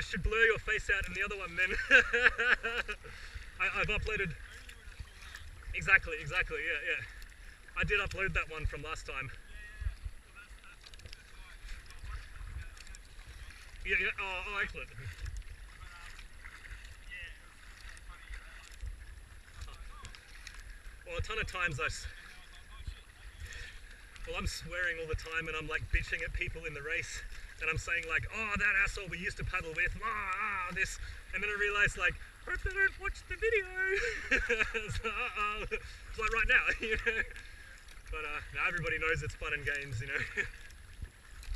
should blur your face out in the other one then. I've uploaded... Exactly, yeah. I did upload that one from last time. Yeah, oh, excellent. Well, a ton of times I'm swearing all the time and I'm like bitching at people in the race and I'm saying like, oh, that asshole we used to paddle with, this, and then I realised like, hope they don't watch the video. It's like right now, you know. But now everybody knows it's fun and games, you know.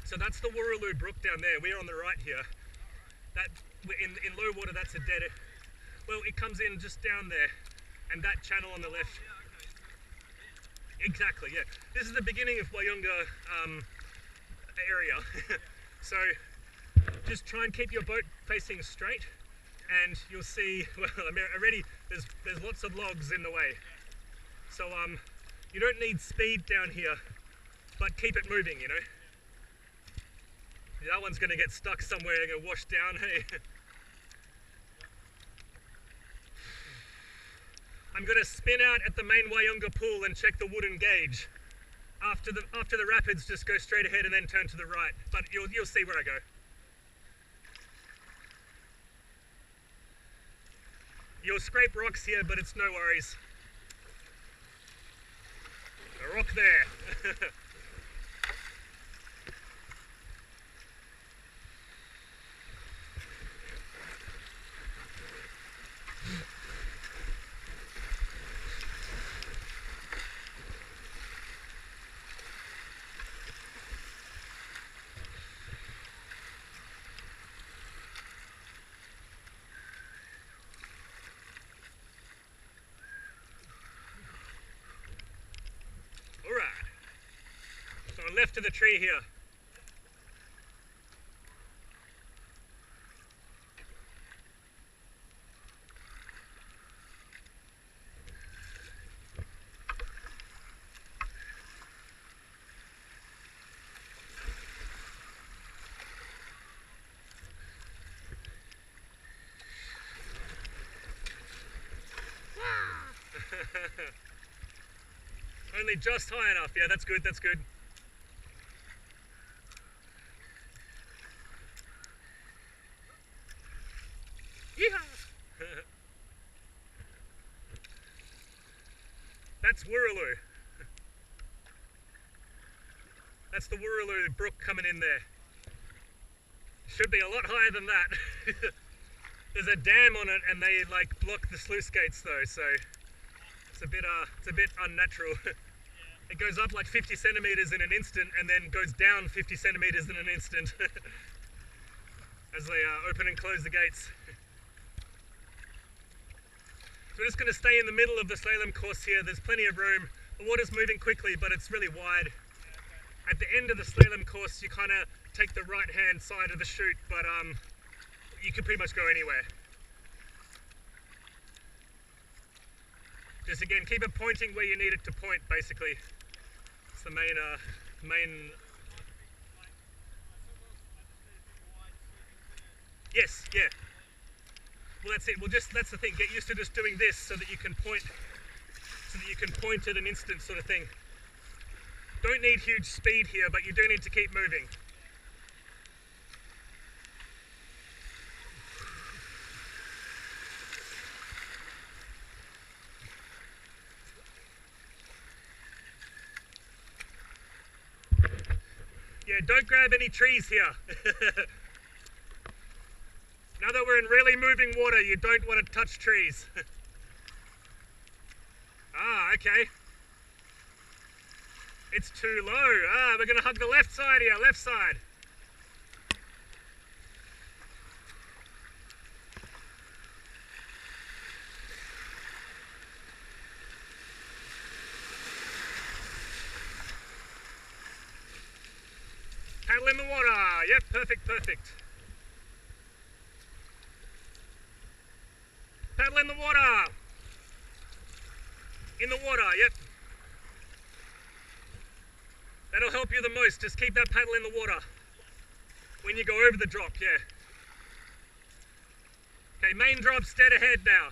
So that's the Wooroloo Brook down there. We're on the right here. That in low water, that's a dead. Well, it comes in just down there, and that channel on the left. Exactly, yeah. This is the beginning of Walyunga area. So just try and keep your boat facing straight, and you'll see. Well, I mean, already there's lots of logs in the way. So you don't need speed down here, but keep it moving, you know. That one's going to get stuck somewhere and get washed down, hey. I'm going to spin out at the main Walyunga pool and check the wooden gauge. After the rapids, just go straight ahead and then turn to the right. But you'll see where I go. You'll scrape rocks here, but it's no worries. A rock there. Left of the tree here. Only just high enough. Yeah, that's good, that's good. That's Wooroloo. That's the Wooroloo Brook coming in there. Should be a lot higher than that. There's a dam on it and they like block the sluice gates though, so it's a bit unnatural. It goes up like 50 centimeters in an instant and then goes down 50 centimeters in an instant as they open and close the gates. So we're just going to stay in the middle of the slalom course here. There's plenty of room. The water's moving quickly, but it's really wide. At the end of the slalom course, you kind of take the right-hand side of the chute, but you can pretty much go anywhere. Just again, keep it pointing where you need it to point, basically. It's the main. Yes, yeah. Well, that's it. That's the thing. Get used to just doing this so that you can point at an instant sort of thing. Don't need huge speed here, but you do need to keep moving. Yeah, don't grab any trees here. Now that we're in really moving water, you don't want to touch trees. Okay. It's too low. We're going to hug the left side here, left side. Paddle in the water. Yep, perfect. Paddle in the water. In the water, yep. That'll help you the most. Just keep that paddle in the water when you go over the drop, yeah. Okay, main drop's dead ahead now.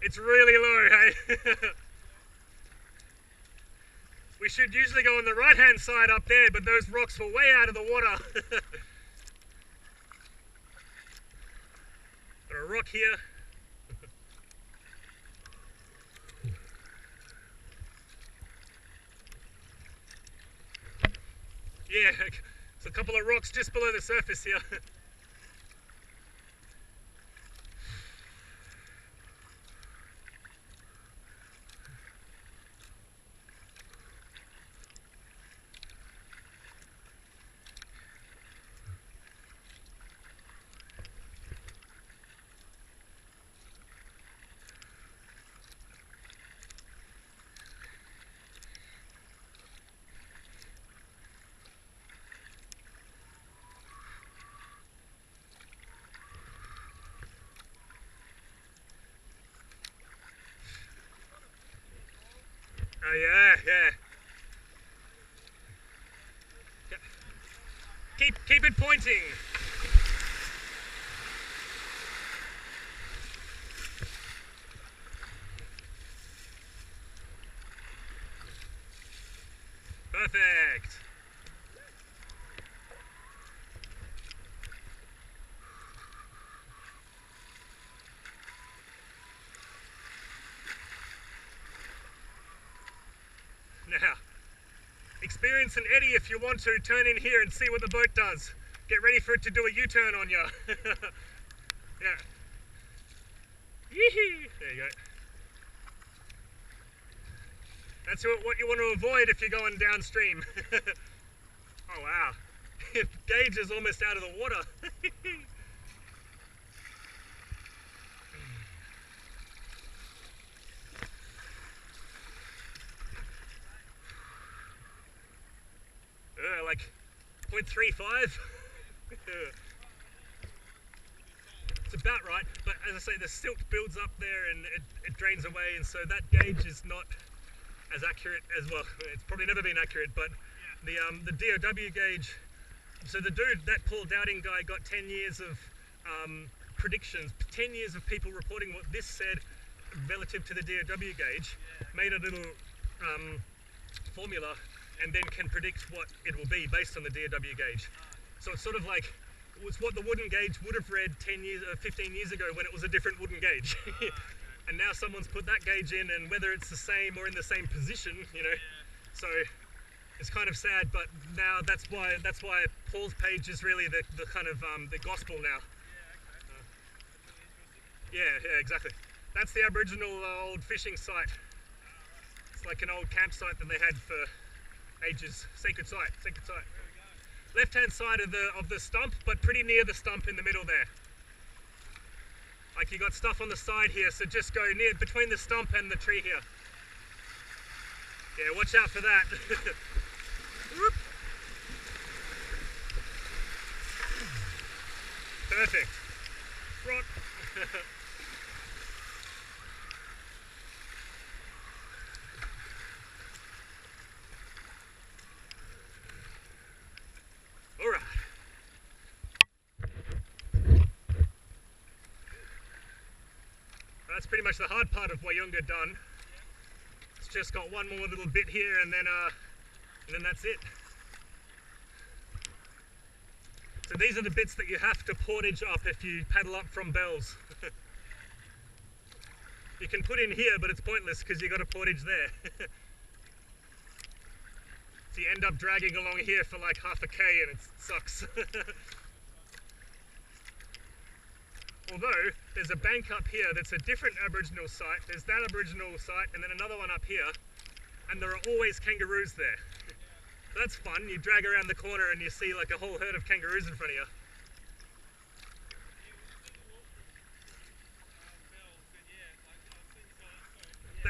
It's really low, hey? We should usually go on the right-hand side up there, but those rocks were way out of the water. Got a rock here. Yeah, it's a couple of rocks just below the surface here. Oh yeah. Keep it pointing. Perfect. Now, experience an eddy if you want to. Turn in here and see what the boat does. Get ready for it to do a U-turn on you. Yeah. Yee-hee. There you go. That's what you want to avoid if you're going downstream. Oh wow. Gauge is almost out of the water. Like 0.35. It's about right, but as I say, the silt builds up there and it drains away, and so that gauge is not as accurate as well. It's probably never been accurate, but the DOW gauge. So the dude, that Paul Dowding guy, got 10 years of predictions, 10 years of people reporting what this said relative to the DOW gauge, made a little formula, and then can predict what it will be based on the DOW gauge. So it's sort of like, it's what the wooden gauge would have read 10 years, 15 years ago when it was a different wooden gauge. And now someone's put that gauge in, and whether it's the same or in the same position, you know, so it's kind of sad, but now that's why Paul's page is really the kind of the gospel now. Yeah, exactly. That's the Aboriginal old fishing site. It's like an old campsite that they had for ages. Sacred site. Left-hand side of the stump, but pretty near the stump in the middle there. Like you got stuff on the side here, so just go near between the stump and the tree here. Yeah, watch out for that. Whoop. Perfect. Rock. All right. That's pretty much the hard part of Walyunga done. It's just got one more little bit here, and then that's it. So these are the bits that you have to portage up if you paddle up from Bells. You can put in here, but it's pointless because you got to portage there. So you end up dragging along here for like half a K, and it sucks. Although there's a bank up here that's a different Aboriginal site. There's that Aboriginal site and then another one up here, and there are always kangaroos there. So that's fun. You drag around the corner and you see like a whole herd of kangaroos in front of you.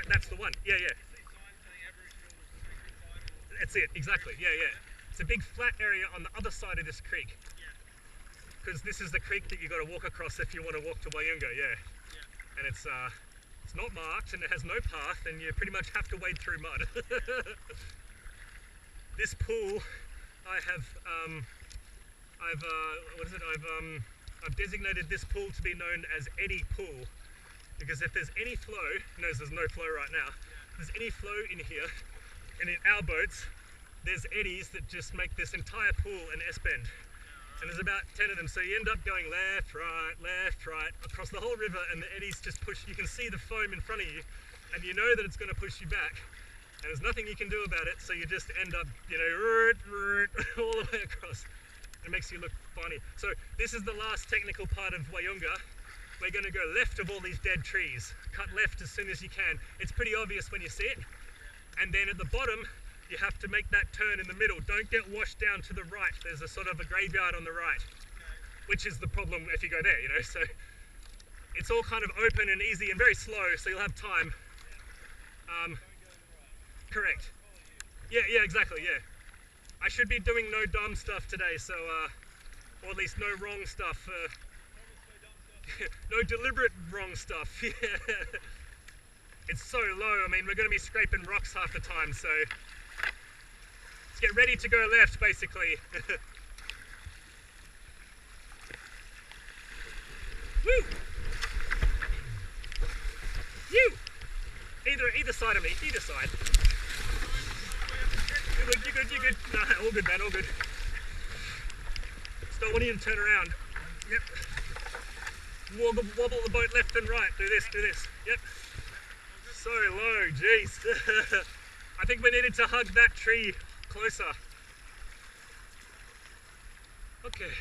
That's the one. Yeah. That's it, exactly. Yeah. It's a big flat area on the other side of this creek. Because this is the creek that you got to walk across if you want to walk to Walyunga, yeah. And it's not marked and it has no path, and you pretty much have to wade through mud. This pool I have I've designated this pool to be known as Eddy Pool, because if there's any flow, notice there's no flow right now, if there's any flow in here, and in our boats, there's eddies that just make this entire pool an S-bend. And there's about 10 of them, so you end up going left, right, across the whole river, and the eddies just push. You can see the foam in front of you, and you know that it's going to push you back, and there's nothing you can do about it, so you just end up, you know, all the way across. It makes you look funny. So this is the last technical part of Walyunga. We're going to go left of all these dead trees. Cut left as soon as you can. It's pretty obvious when you see it. And then at the bottom, you have to make that turn in the middle. Don't get washed down to the right. There's a sort of a graveyard on the right, which is the problem if you go there, you know. So it's all kind of open and easy and very slow, so you'll have time. Correct. Yeah, exactly, yeah. I should be doing no dumb stuff today, so, or at least no wrong stuff. No deliberate wrong stuff. Yeah. It's so low, I mean, we're going to be scraping rocks half the time, so let's get ready to go left, basically. Woo! You! Either side of me, either side. You're good. Nah, all good, man, all good. Just don't want you to turn around. Yep. Wobble the boat left and right. Do this. Yep. So low, jeez. I think we needed to hug that tree closer. Okay.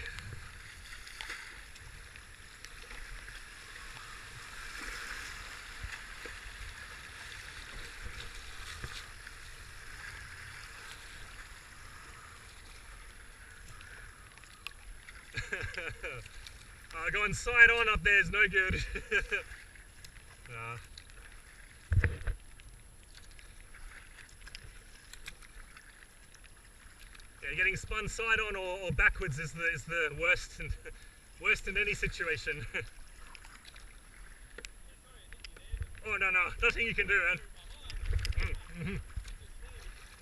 Going side on up there is no good. Yeah, getting spun side on or backwards is the worst in any situation. Oh no, nothing you can do, man.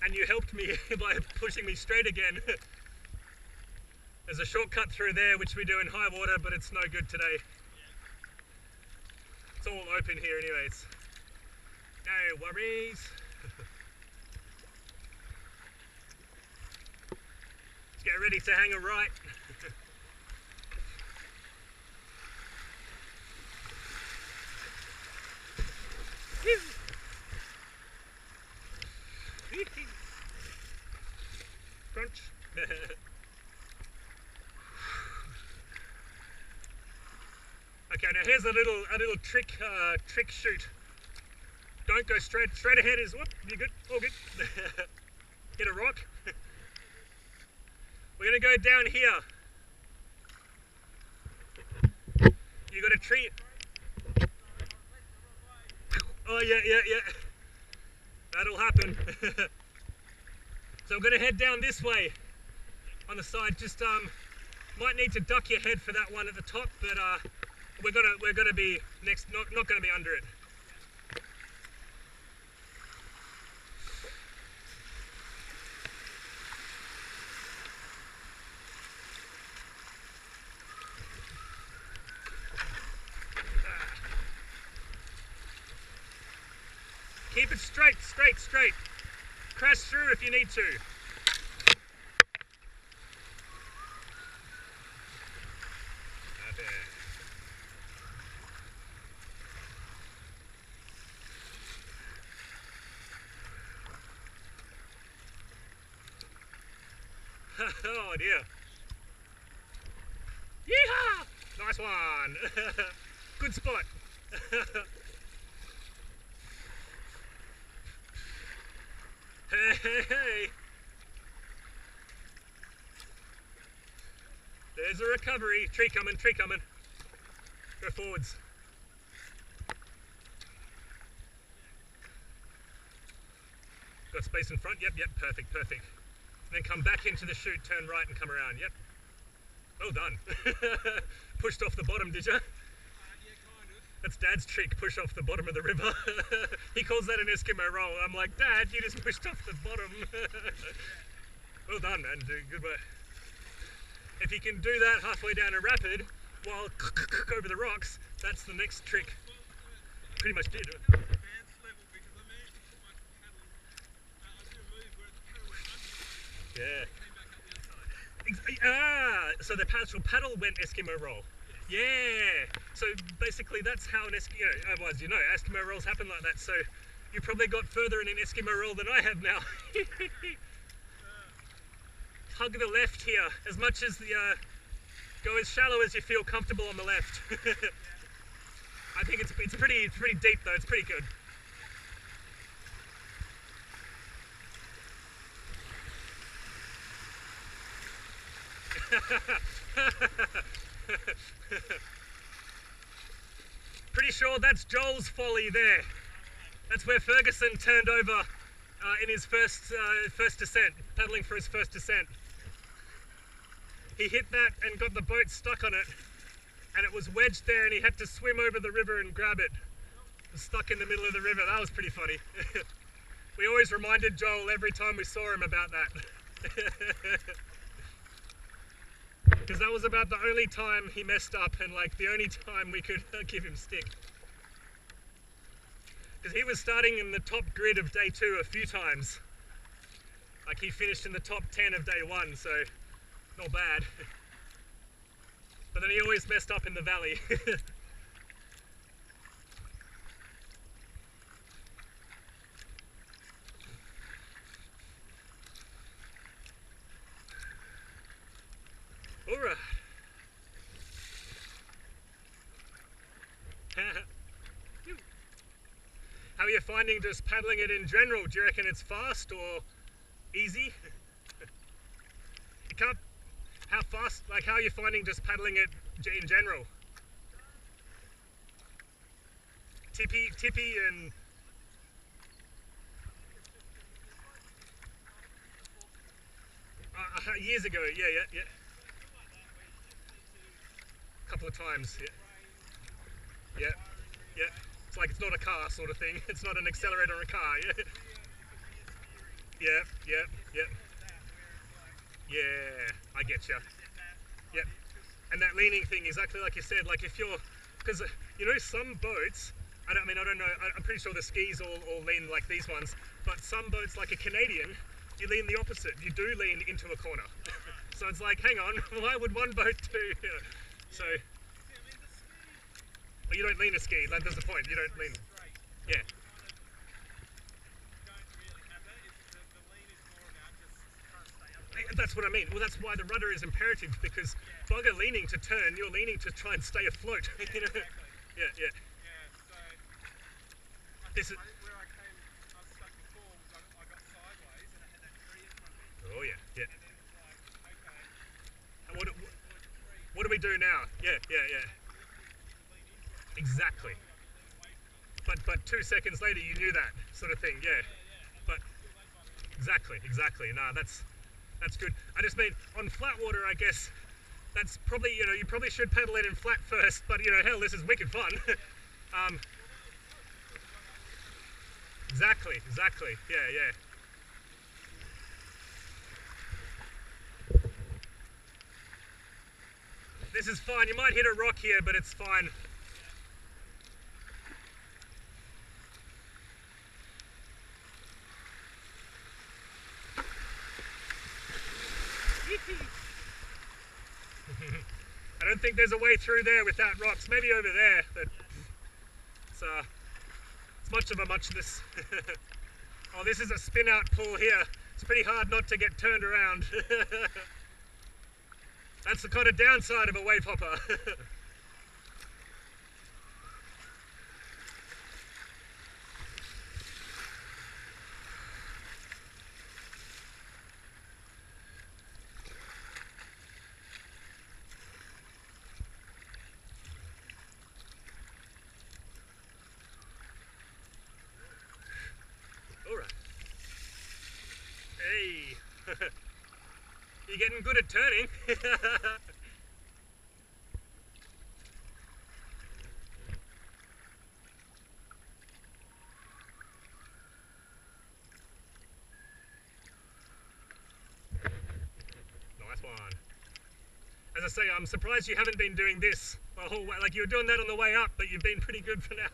And you helped me by pushing me straight again. There's a shortcut through there which we do in high water, but it's no good today. It's all open here anyways. No worries. Let's get ready to hang a right. Crunch. Okay, now here's a little trick shoot. Don't go straight ahead. Is whoop, you good? All good. Hit a rock. We're gonna go down here. You got a tree. Oh yeah. That'll happen. So I'm gonna head down this way on the side. Just might need to duck your head for that one at the top, but we're gonna be next. Not gonna be under it. Keep it straight. Crash through if you need to. Oh dear. Yeehaw! Nice one. Good spot. Hey. There's a recovery. Tree coming. Go forwards. Got space in front? Yep, perfect. And then come back into the chute, turn right and come around. Yep. Well done. Pushed off the bottom, did you? Yeah, kind of. That's Dad's trick, push off the bottom of the river. He calls that an Eskimo roll. I'm like, Dad, you just pushed off the bottom. Well done, man. Good work. If you can do that halfway down a rapid while over the rocks, that's the next trick. Pretty much did. Advanced level because I managed to put my paddle. I did a move where the paddle went under the Yeah. and came back up the other side. So the paddle went Eskimo roll. Yeah. So basically, that's how an Eskimo. Otherwise, Eskimo rolls happen like that. So you probably got further in an Eskimo roll than I have now. Hug the left here as much as the. Go as shallow as you feel comfortable on the left. I think it's pretty deep though. It's pretty good. Pretty sure that's Joel's folly there. That's where Ferguson turned over in his first descent, paddling for his first descent. He hit that and got the boat stuck on it, and it was wedged there, and he had to swim over the river and grab it. It was stuck in the middle of the river. That was pretty funny. We always reminded Joel every time we saw him about that. Because that was about the only time he messed up, and like the only time we could give him stick. Because he was starting in the top grid of day 2 a few times. Like he finished in the top 10 of day 1, so not bad. But then he always messed up in the valley. Alright. How are you finding just paddling it in general? Do you reckon it's fast or easy? You can't. How fast? Like, how are you finding just paddling it in general? Tippy, and. Years ago, yeah. A couple of times, yeah. It's like it's not a car sort of thing. It's not an accelerator on a car, yeah. Yeah, I get you. Yep. And that leaning thing, exactly like you said, like if you're, because some boats, I don't know, I'm pretty sure the skis all lean like these ones, but some boats like a Canadian, you lean the opposite. You do lean into a corner. So it's like, hang on, why would one boat do? So, but you don't lean a ski, like that's the point, you don't lean. Yeah. That's what I mean. Well, that's why the rudder is imperative, because bugger leaning to turn, you're leaning to try and stay afloat. Exactly. Yeah. Yeah, so This is. where I was stuck before was I got sideways and I had that tree in front of me. Oh yeah. And then it was like, okay. And what do we do now? Yeah. Exactly. But 2 seconds later you knew that sort of thing. Yeah. But exactly. No, that's good. I just mean on flat water, I guess that's probably, you probably should paddle it in flat first, but hell, this is wicked fun. Exactly. Yeah. This is fine. You might hit a rock here, but it's fine. I don't think there's a way through there without rocks. Maybe over there, but it's much of a muchness. Oh, this is a spin out pull here. It's pretty hard not to get turned around. That's the kind of downside of a Wavehopper. Alright. Hey. You're getting good at turning. Nice one. As I say, I'm surprised you haven't been doing this the whole way. Like, you were doing that on the way up, but you've been pretty good for now.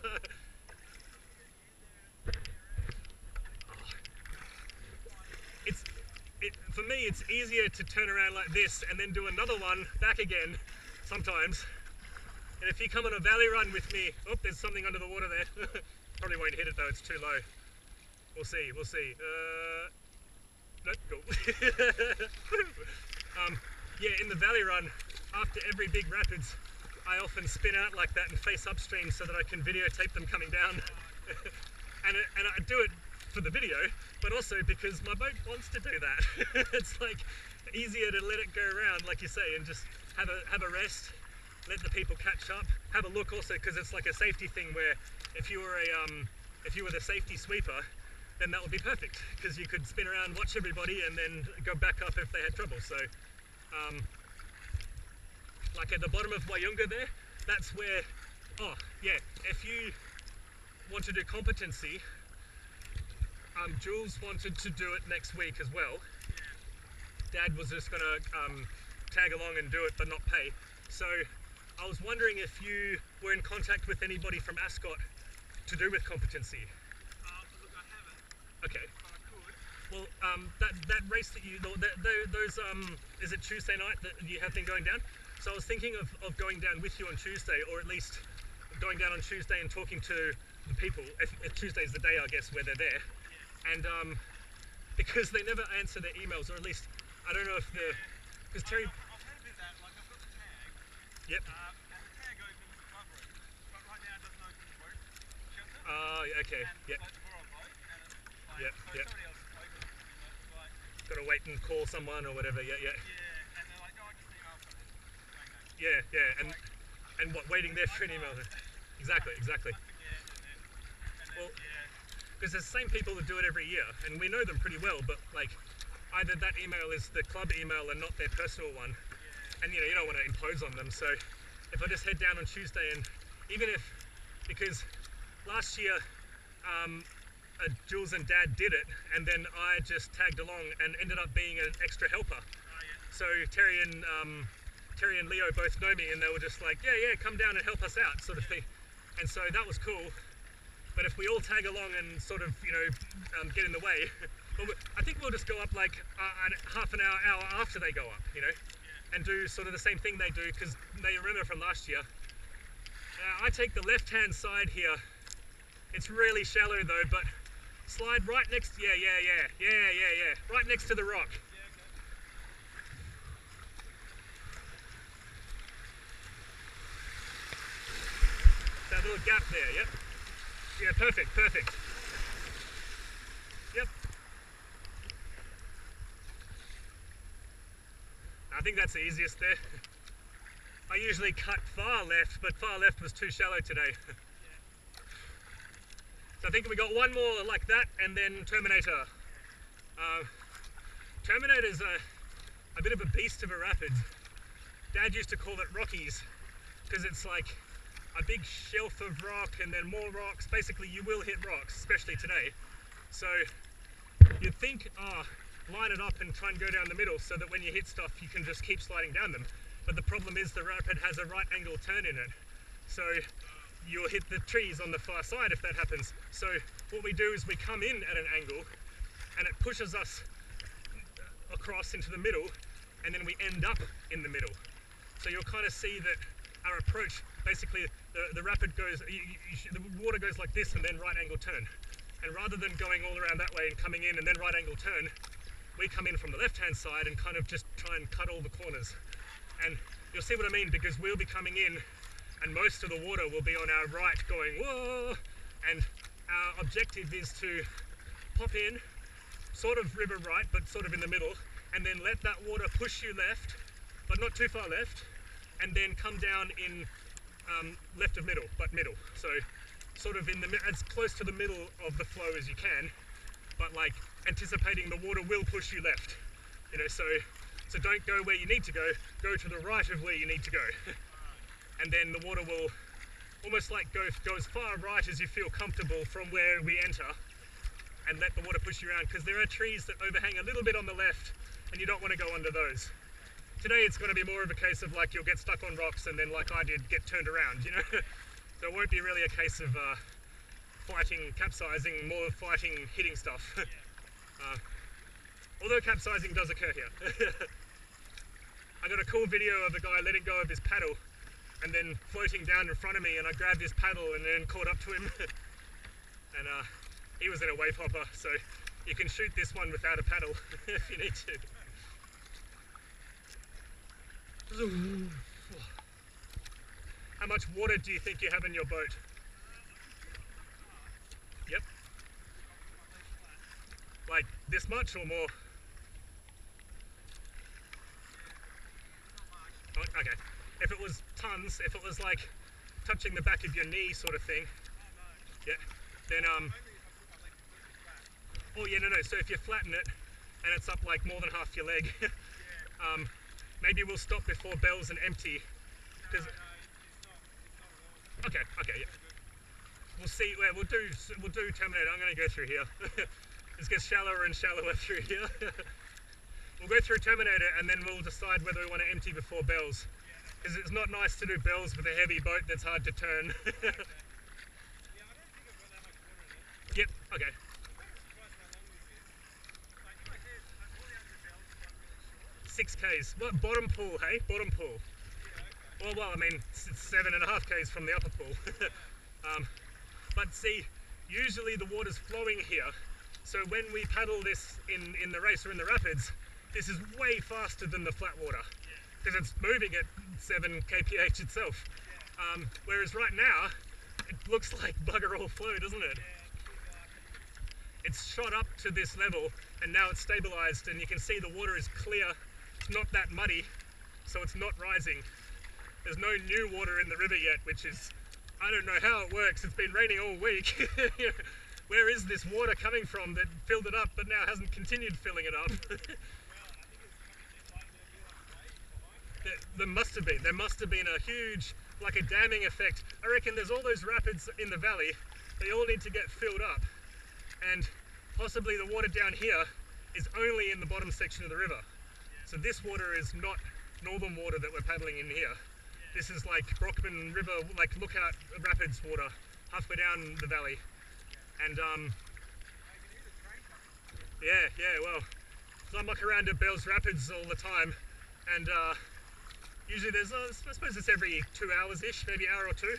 For me, it's easier to turn around like this and then do another one back again sometimes. And if you come on a valley run with me, oh, there's something under the water there. Probably won't hit it though, it's too low. We'll see, we'll see. Nope, cool. Yeah, in the valley run, after every big rapids, I often spin out like that and face upstream so that I can videotape them coming down. and I do it for the video, but also because my boat wants to do that. It's like easier to let it go around, like you say, and just have a rest, let the people catch up, have a look also, because it's like a safety thing where if you were the safety sweeper, then that would be perfect, because you could spin around, watch everybody, and then go back up if they had trouble. So, like at the bottom of Walyunga there, that's where, oh yeah, if you want to do competency, Jules wanted to do it next week as well. Dad was just going to tag along and do it but not pay. So I was wondering if you were in contact with anybody from Ascot to do with competency. Look, I haven't. Okay. But I could. Well, that race that you, those, is it Tuesday night that you have been going down? So I was thinking of going down with you on Tuesday, or at least going down on Tuesday and talking to the people. If Tuesday's the day, I guess, where they're there. And because they never answer their emails, or at least, I don't know if the, because Terry... I've had a bit of that, like I've got the tag. Yep. And the tag opens the club room. But right now it doesn't open the boat shelter. Okay, and yep. like before I boat, and it's like, Yep, so yep. somebody else is open it, it's like, Got to wait and call someone or whatever, yeah. yeah, and they're like, oh, I just emailed something. Yeah, and what, waiting there for an email? Exactly. Well, because there's the same people that do it every year, and we know them pretty well, but like, either that email is the club email and not their personal one, and you don't want to impose on them. So if I just head down on Tuesday, and even if, because last year Jules and Dad did it, and then I just tagged along and ended up being an extra helper. So Terry and Leo both know me, and they were just like, yeah, come down and help us out, sort of thing. And so that was cool. But if we all tag along and sort of, get in the way, well, I think we'll just go up like half an hour after they go up, and do sort of the same thing they do, because they remember from last year. I take the left-hand side here. It's really shallow though, but slide right next, yeah, right next to the rock. That little gap there, yep. Yeah, perfect. Yep. I think that's the easiest there. I usually cut far left, but far left was too shallow today. So I think we got one more like that, and then Terminator. Terminator's a bit of a beast of a rapid. Dad used to call it Rockies, because it's like a big shelf of rock and then more rocks. Basically you will hit rocks, especially today. So you'd think, line it up and try and go down the middle so that when you hit stuff you can just keep sliding down them. But the problem is the rapid has a right angle turn in it. So you'll hit the trees on the far side if that happens. So what we do is we come in at an angle and it pushes us across into the middle, and then we end up in the middle. So you'll kind of see that our approach, basically the rapid goes, the water goes like this and then right angle turn. And rather than going all around that way and coming in and then right angle turn, we come in from the left hand side and kind of just try and cut all the corners. And you'll see what I mean, because we'll be coming in and most of the water will be on our right going, whoa! And our objective is to pop in, sort of river right, but sort of in the middle, and then let that water push you left, but not too far left, and then come down in left of middle, but middle. So sort of in the as close to the middle of the flow as you can, but like anticipating the water will push you left. So don't go where you need to go to the right of where you need to go. And then the water will almost like go as far right as you feel comfortable from where we enter, and let the water push you around, because there are trees that overhang a little bit on the left and you don't want to go under those. Today it's going to be more of a case of like you'll get stuck on rocks and then like I did get turned around, you know. So it won't be really a case of fighting, capsizing, more fighting, hitting stuff. Although capsizing does occur here. I got a cool video of a guy letting go of his paddle and then floating down in front of me, and I grabbed his paddle and then caught up to him. And he was in a Wavehopper, so you can shoot this one without a paddle if you need to. How much water do you think you have in your boat? Yep. Like this much or more? Oh, okay. If it was tons, if it was like touching the back of your knee sort of thing, yeah, then oh yeah, no, so if you flatten it and it's up like more than half your leg, maybe we'll stop before bells and empty. Okay, yeah. We'll see. Well, we'll do Terminator. I'm going to go through here. This gets shallower and shallower through here. We'll go through Terminator and then we'll decide whether we want to empty before bells. Because it's not nice to do bells with a heavy boat that's hard to turn. Yep. Okay. 6 Ks. What, bottom pool, hey? Bottom pool. Well, I mean, it's 7.5 Ks from the upper pool. But see, usually the water's flowing here. So when we paddle this in the race or in the rapids, this is way faster than the flat water. Because it's moving at 7 kph itself. Whereas right now, it looks like bugger all flow, doesn't it? It's shot up to this level and now it's stabilized, and you can see the water is clear. It's not that muddy, so it's not rising. There's no new water in the river yet, which is, I don't know how it works. It's been raining all week. Where is this water coming from that filled it up but now hasn't continued filling it up? There must have been. There must have been a huge, like a damming effect. I reckon there's all those rapids in the valley. They all need to get filled up. And possibly the water down here is only in the bottom section of the river. So this water is not northern water that we're paddling in here. This is like Brockman River, like Lookout Rapids water, halfway down the valley. And yeah, well, I muck around at Bells Rapids all the time, and usually there's, I suppose it's every 2 hours-ish, maybe an hour or two.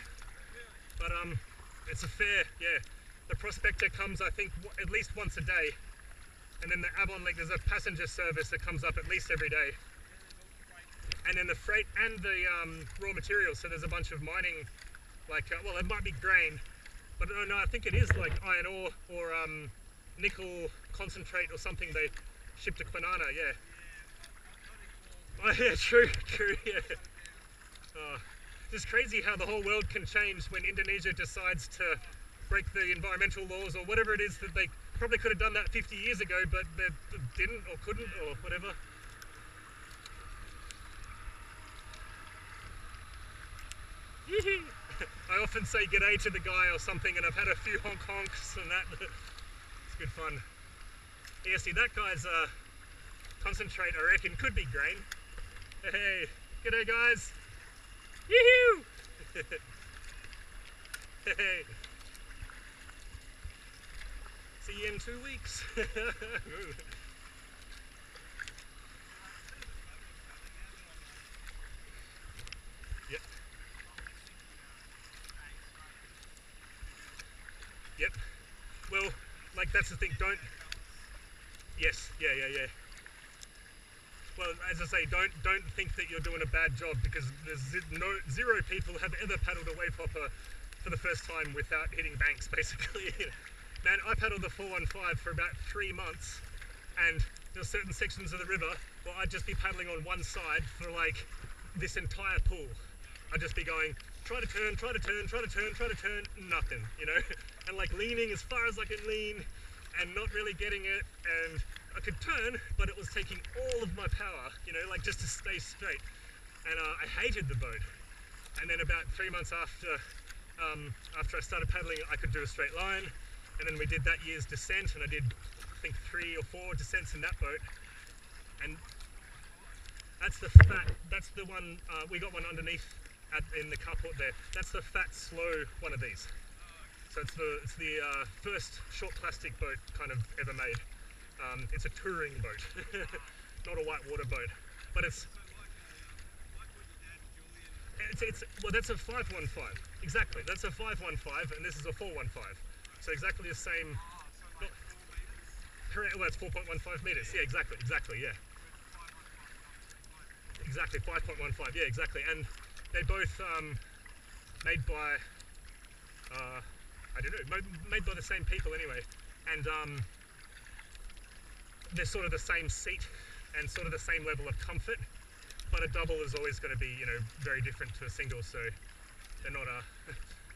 But it's a fair, yeah. The Prospector comes, I think, at least once a day. And then the Avon, like, there's a passenger service that comes up at least every day. And then the freight and the raw materials, so there's a bunch of mining, like, well, it might be grain, but no, I think it is like iron ore or nickel concentrate or something they ship to Kwinana, yeah. Oh yeah, true, yeah. It's crazy how the whole world can change when Indonesia decides to break the environmental laws or whatever it is that they probably could have done that 50 years ago, but they didn't or couldn't or whatever. I often say g'day to the guy or something, and I've had a few honks and that. It's good fun. Yeah, see, that guy's concentrate, I reckon, could be grain. Hey, g'day guys. Yoo-hoo! Hey. See you in 2 weeks. Yep. Yep. Well, like that's the thing, don't... Yes, yeah. Well, as I say, don't think that you're doing a bad job, because there's zero people have ever paddled a Wavehopper for the first time without hitting banks, basically. Man, I paddled the 415 for about 3 months, and there's certain sections of the river where I'd just be paddling on one side for like this entire pool. I'd just be going, try to turn, nothing, you know? And like leaning as far as I could lean and not really getting it, and I could turn, but it was taking all of my power, you know, like just to stay straight. And I hated the boat. And then about 3 months after I started paddling, I could do a straight line. And then we did that year's descent, and I did, I think, 3 or 4 descents in that boat. And That's the fat, that's the one, we got one underneath in the carport there. That's the fat, slow one of these. So it's the first short plastic boat kind of ever made. It's a touring boat, not a whitewater boat. But well, that's a 515. Exactly, that's a 515, and this is a 415. So exactly the same. Correct. Well, it's 4.15 meters. Yeah, exactly, yeah. Exactly, 5.15. Yeah, exactly. And they're both made by I don't know, made by the same people anyway. And they're sort of the same seat and sort of the same level of comfort. But a double is always going to be, you know, very different to a single, so they're not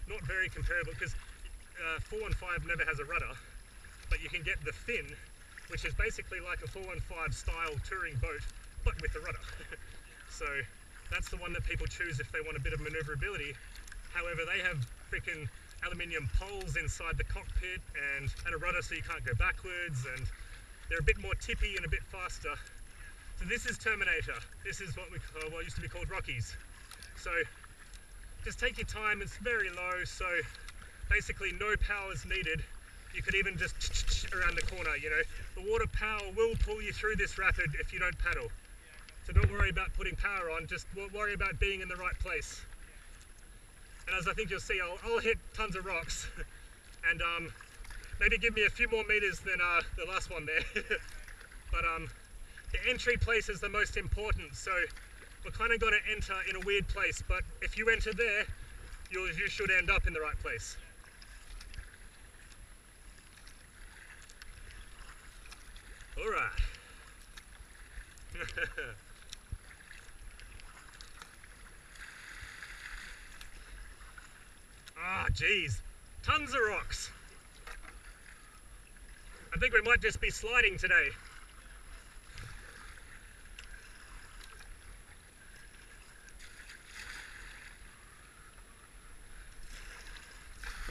not very comparable, because 415 never has a rudder, but you can get the fin, which is basically like a 415 style touring boat, but with a rudder. So that's the one that people choose if they want a bit of maneuverability. However, they have freaking aluminium poles inside the cockpit and a rudder so you can't go backwards, and they're a bit more tippy and a bit faster. So this is Terminator. This is what what used to be called Rockies. So just take your time. It's very low, so basically no power is needed. You could even just around the corner, you know. The water power will pull you through this rapid if you don't paddle. So don't worry about putting power on, just worry about being in the right place. And as I think you'll see, I'll hit tons of rocks and maybe give me a few more meters than the last one there. But the entry place is the most important, so we're kind of going to enter in a weird place, but if you enter there, you should end up in the right place. All right. Ah, geez, tons of rocks. I think we might just be sliding today.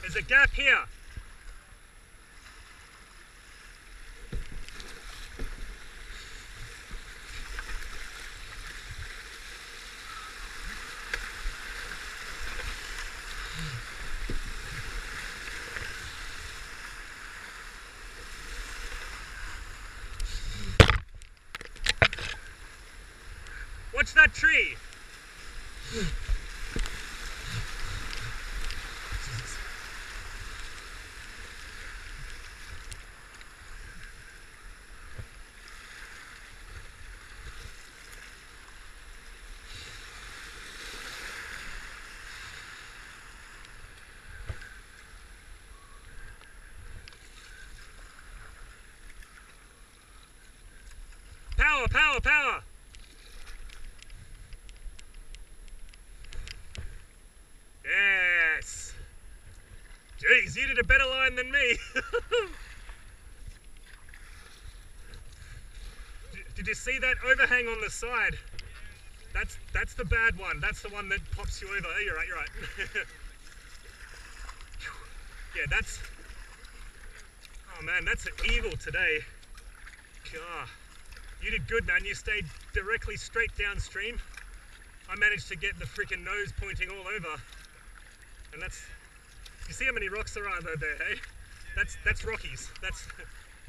There's a gap here. Watch that tree. Power, power, power. Yes. Jeez, you did a better line than me. Did you see that overhang on the side? That's the bad one. That's the one that pops you over. Oh, you're right, you're right. Yeah, that's... Oh man, that's an evil today. God. You did good, man. You stayed directly straight downstream. I managed to get the freaking nose pointing all over. And that's... You see how many rocks there are there, hey? That's Rockies.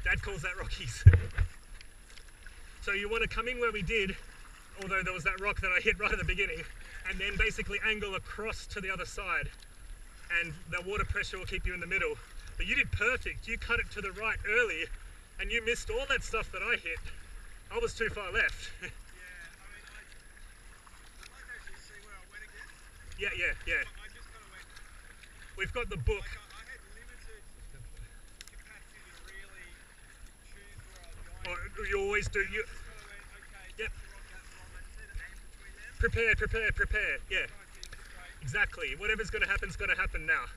Dad calls that Rockies. So you want to come in where we did, although there was that rock that I hit right at the beginning, and then basically angle across to the other side. And the water pressure will keep you in the middle. But you did perfect. You cut it to the right early, and you missed all that stuff that I hit. I was too far left. Yeah, I mean, I like actually see where I went again. Yeah. I just kind of went... We've got the book. Like I had limited capacity to really choose where I was going. You always do. You. I just kind of went, okay, Yep. that's the rock, that's the rock. I just need to aim between them. Prepare. Yeah. Exactly. Whatever's going to happen is going to happen now.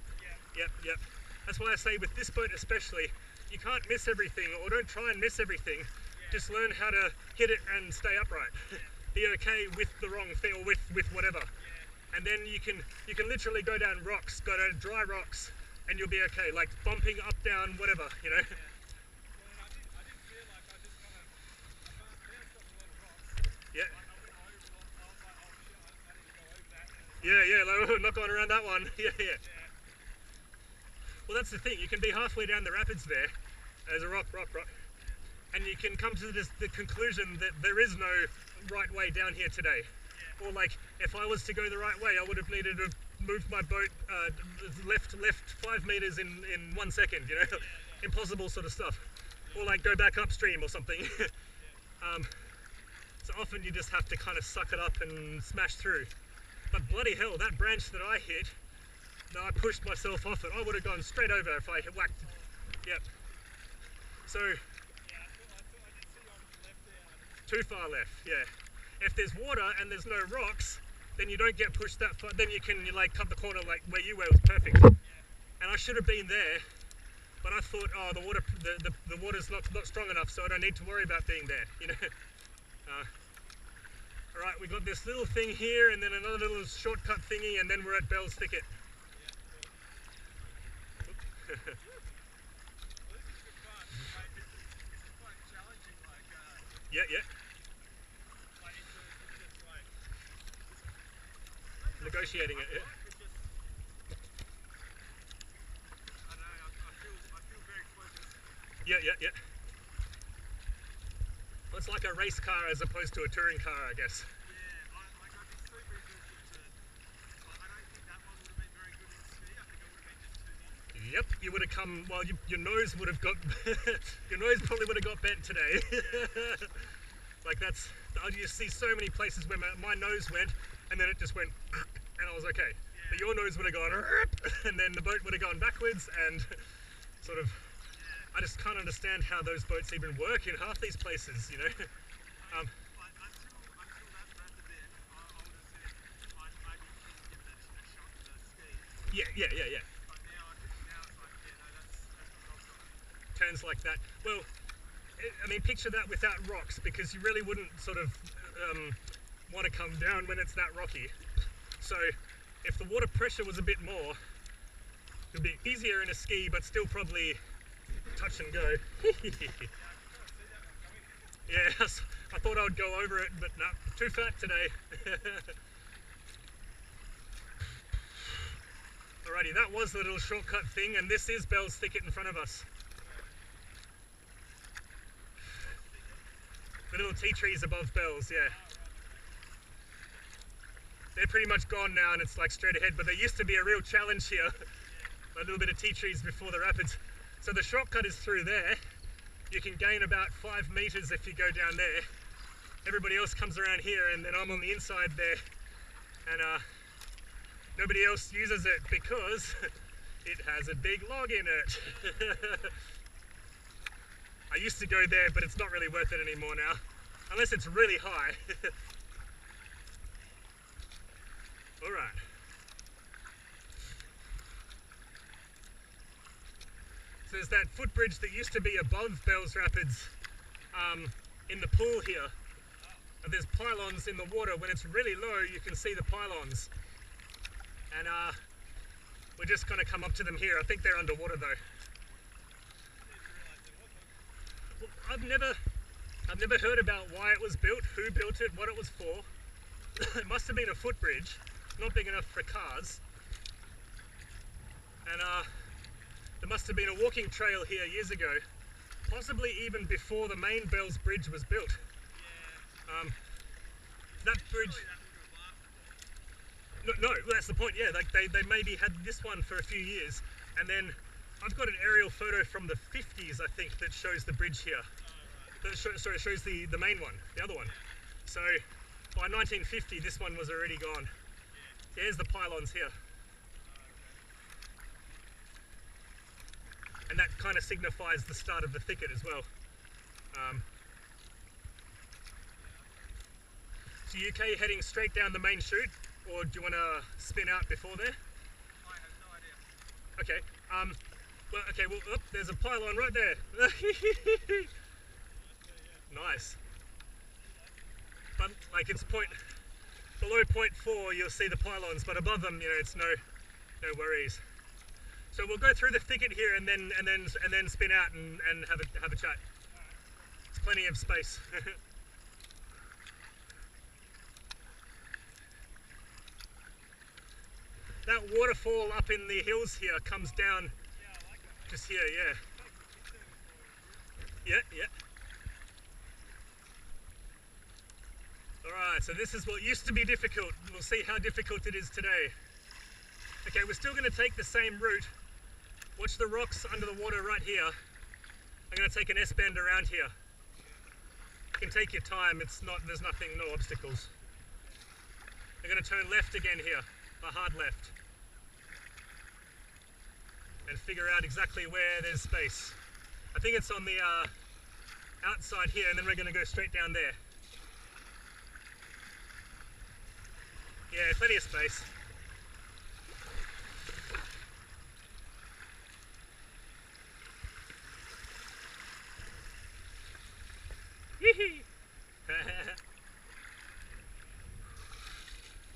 Yeah. Yep. That's why I say with this boat especially, you can't miss everything, or don't try and miss everything. Just learn how to hit it and stay upright. Be okay with the wrong thing, or with whatever. And then you can literally go down rocks, go down dry rocks, and you'll be okay. Like bumping up, down, whatever, you know. Well, I did feel like I just kind of bounced off a lot of rocks. Yeah. Like I Yeah, yeah, like, not going around that one. Yeah, yeah. Well, that's the thing. You can be halfway down the rapids there. There's a rock. And you can come to the conclusion that there is no right way down here today. Or like, if I was to go the right way, I would have needed to move my boat left 5 meters in 1 second, you know? Impossible sort of stuff. Or like go back upstream or something. So often you just have to kind of suck it up and smash through. But bloody hell, that branch that I hit, that I pushed myself off it, I would have gone straight over if I had whacked it. Yep. So, I did see you on the left there. too far left, yeah. If there's water and there's no rocks, then you don't get pushed that far. Then you can like cut the corner like where you were was perfect. And I should have been there, but I thought, oh, the water's not strong enough, so I don't need to worry about being there, you know. All right, we got this little thing here, and then another little shortcut thingy, and then we're at Bell's Thicket. Well, this is good fun. Like, it's quite challenging, like, Yeah. like it's just like Negotiating it, yeah. I don't know, I feel very focused. Yeah. Well, it's like a race car as opposed to a touring car, I guess. Yeah, I'd be super interested to, I don't think that one would have been very good in ski. I think it would have been just too long. Yep, you would have come, well, your nose would have got, your nose probably would have got bent today. Like that's, you see so many places where my nose went, and then it just went, and I was okay. But your nose would have gone, and then the boat would have gone backwards, and sort of, I just can't understand how those boats even work in half these places, you know. Until that rapid bit, I would have said I'd maybe just give it a shot to ski. Yeah. But now it's like, yeah, no, that's what I've got. Turns like that. Well, I mean, picture that without rocks, because you really wouldn't sort of want to come down when it's that rocky. So if the water pressure was a bit more, it would be easier in a ski, but still probably touch and go. Yes, I thought I would go over it, but no, too fat today. Alrighty, that was the little shortcut thing, and this is Bell's Thicket in front of us. The little tea trees above Bell's, yeah. They're pretty much gone now, and it's like straight ahead, but there used to be a real challenge here. A little bit of tea trees before the rapids. So the shortcut is through there. You can gain about 5 meters if you go down there. Everybody else comes around here, and then I'm on the inside there. And nobody else uses it because it has a big log in it. I used to go there, but it's not really worth it anymore now. Unless it's really high. All right. So there's that footbridge that used to be above Bell's Rapids in the pool here. And there's pylons in the water. When it's really low, you can see the pylons. And we're just going to come up to them here. I think they're underwater though. Well, I've never heard about why it was built, who built it, what it was for. It must have been a footbridge, not big enough for cars. And there must have been a walking trail here years ago, possibly even before the main Bell's Bridge was built. That bridge... No, that's the point, yeah, like they maybe had this one for a few years, and then I've got an aerial photo from the 50s, I think, that shows the bridge here. That shows the main one, the other one. So by 1950, this one was already gone. There's the pylons here. And that kind of signifies the start of the thicket as well. So you okay heading straight down the main chute, or do you want to spin out before there? I have no idea. Okay. Well, there's a pylon right there. Nice. But like it's below point 4, you'll see the pylons, but above them, you know, it's no worries. So we'll go through the thicket here and then spin out and have a chat. There's plenty of space. that waterfall up in the hills here comes down just here, yeah. Yeah. Alright, so this is what used to be difficult. We'll see how difficult it is today. Okay, we're still going to take the same route. Watch the rocks under the water right here. I'm going to take an S-bend around here. You can take your time, there's nothing, no obstacles. I'm going to turn left again here, a hard left. And figure out exactly where there's space. I think it's on the outside here, and then we're going to go straight down there. Yeah, plenty of space. Yee-hee!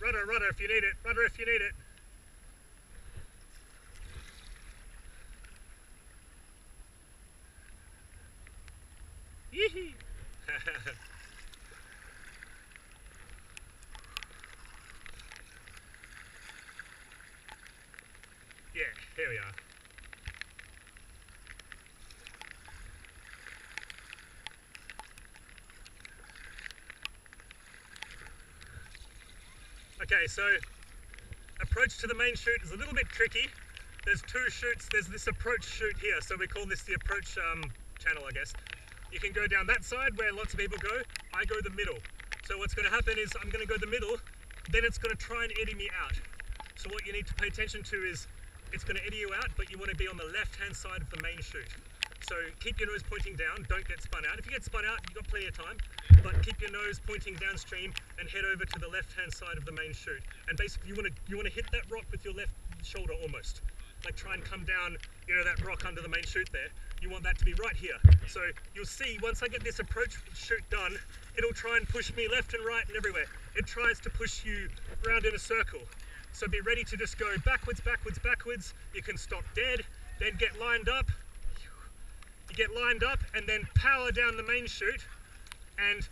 Rudder if you need it. Rudder if you need it. Yee-hee! Yeah, here we are. Okay, so approach to the main chute is a little bit tricky. There's two chutes. There's this approach chute here, so we call this the approach channel, I guess. You can go down that side where lots of people go. I go the middle. So what's going to happen is I'm going to go the middle, then it's going to try and eddy me out. So what you need to pay attention to is it's going to eddy you out, but you want to be on the left-hand side of the main chute. So keep your nose pointing down, don't get spun out. If you get spun out, you've got plenty of time, but keep your nose pointing downstream and head over to the left-hand side of the main chute. And basically you want to hit that rock with your left shoulder almost. Like try and come down, you know, that rock under the main chute there. You want that to be right here. So you'll see once I get this approach chute done, it'll try and push me left and right and everywhere. It tries to push you around in a circle. So be ready to just go backwards, backwards, backwards. You can stop dead, then get lined up. You get lined up and then power down the main chute, and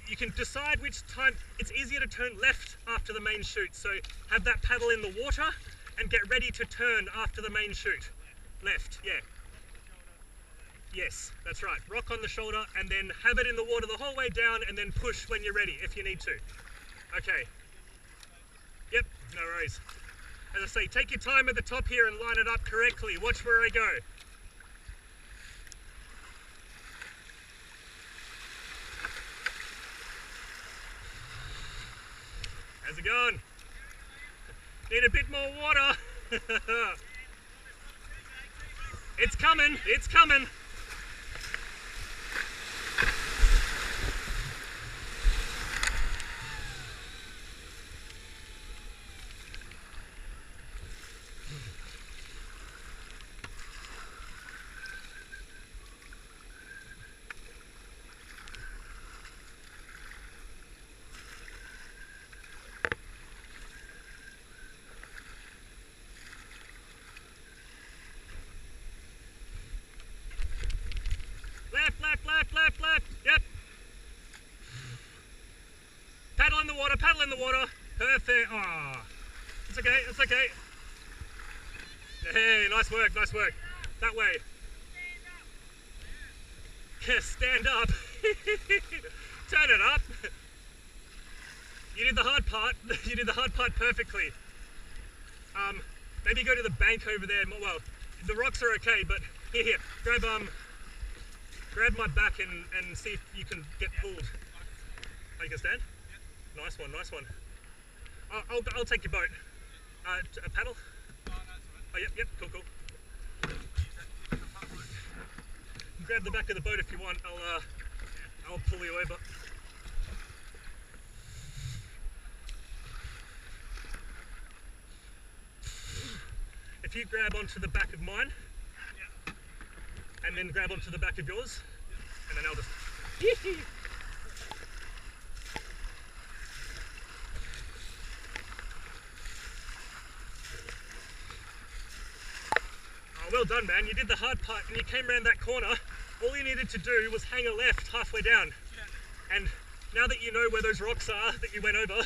you can decide which time. It's easier to turn left after the main chute, so have that paddle in the water and get ready to turn after the main chute. Left, yeah. Yes, that's right. Rock on the shoulder and then have it in the water the whole way down and then push when you're ready if you need to. Okay. Yep, no worries. As I say, take your time at the top here and line it up correctly. Watch where I go. How's it going? Need a bit more water. It's coming, it's coming. Left, yep. Paddle in the water, perfect. Oh, it's okay. Hey, nice work. That way. Yes, stand up. Turn it up. You did the hard part perfectly. Maybe go to the bank over there. Well, the rocks are okay, but here, grab my back and see if you can get pulled. Oh, you can stand? Nice one. I'll take your boat. A paddle? Oh, yep, cool. Grab the back of the boat if you want. I'll pull you over. If you grab onto the back of mine, and then grab onto the back of yours, and then I'll just... Oh, well done, man. You did the hard part and you came around that corner. All you needed to do was hang a left halfway down. Yeah. And now that you know where those rocks are that you went over... Yeah.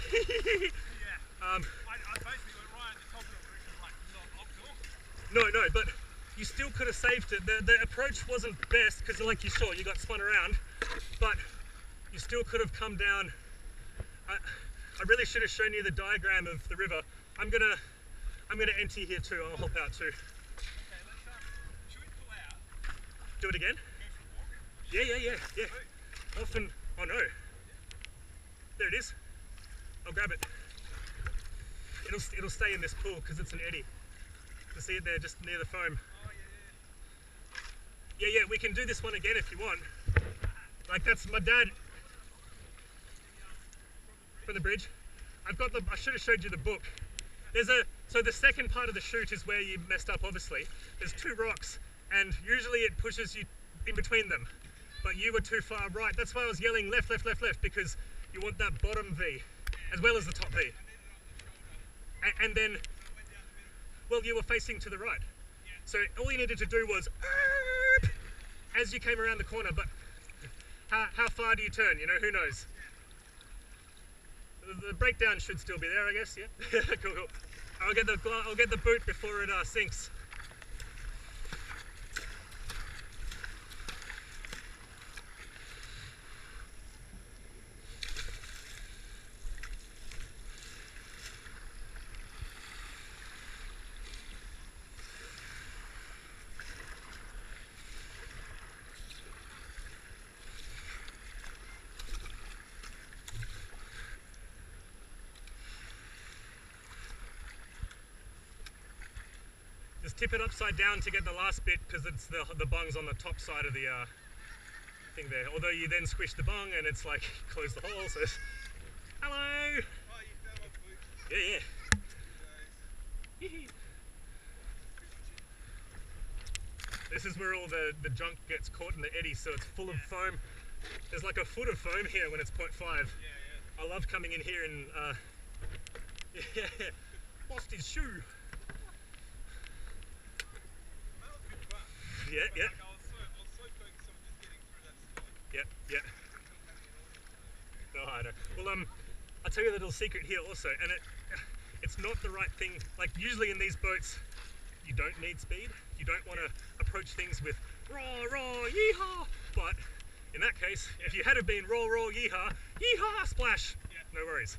I basically went right on the top of the No, but you still could have saved it. The approach wasn't best because, like you saw, you got spun around, but you still could have come down. I really should have shown you the diagram of the river. I'm gonna empty here too. I'll hop out too. Okay, let's should we pull out? Do it again? Go for a walk? Yeah. Often. Oh no. There it is. I'll grab it. It'll stay in this pool because it's an eddy. You see it there, just near the foam. Oh Yeah, we can do this one again if you want. Like that's my dad. From the bridge. I should have showed you the book. So the second part of the chute is where you messed up, obviously. There's two rocks, and usually it pushes you in between them. But you were too far right. That's why I was yelling left, because you want that bottom V, as well as the top V. And then, well, you were facing to the right. So all you needed to do was, as you came around the corner, but how far do you turn? You know, who knows? The breakdown should still be there, I guess, yeah? Cool. I'll get the boot before it sinks. Just tip it upside down to get the last bit because it's the bung's on the top side of the thing there. Although you then squish the bung and it's like close the hole. So hello. Oh, you fell off, Luke. Yeah. This is where all the junk gets caught in the eddy, so it's full of foam. There's like a foot of foam here when it's 0.5. Yeah. I love coming in here and lost his shoe. Yeah. Like, I was so focused on just getting through that storm. Yeah. No, I know. Well, I'll tell you a little secret here also, and it's not the right thing. Like usually in these boats, you don't need speed. You don't want to approach things with roar, yeehaw. But in that case, if you had have been roar, yeehaw, splash. Yeah. No worries.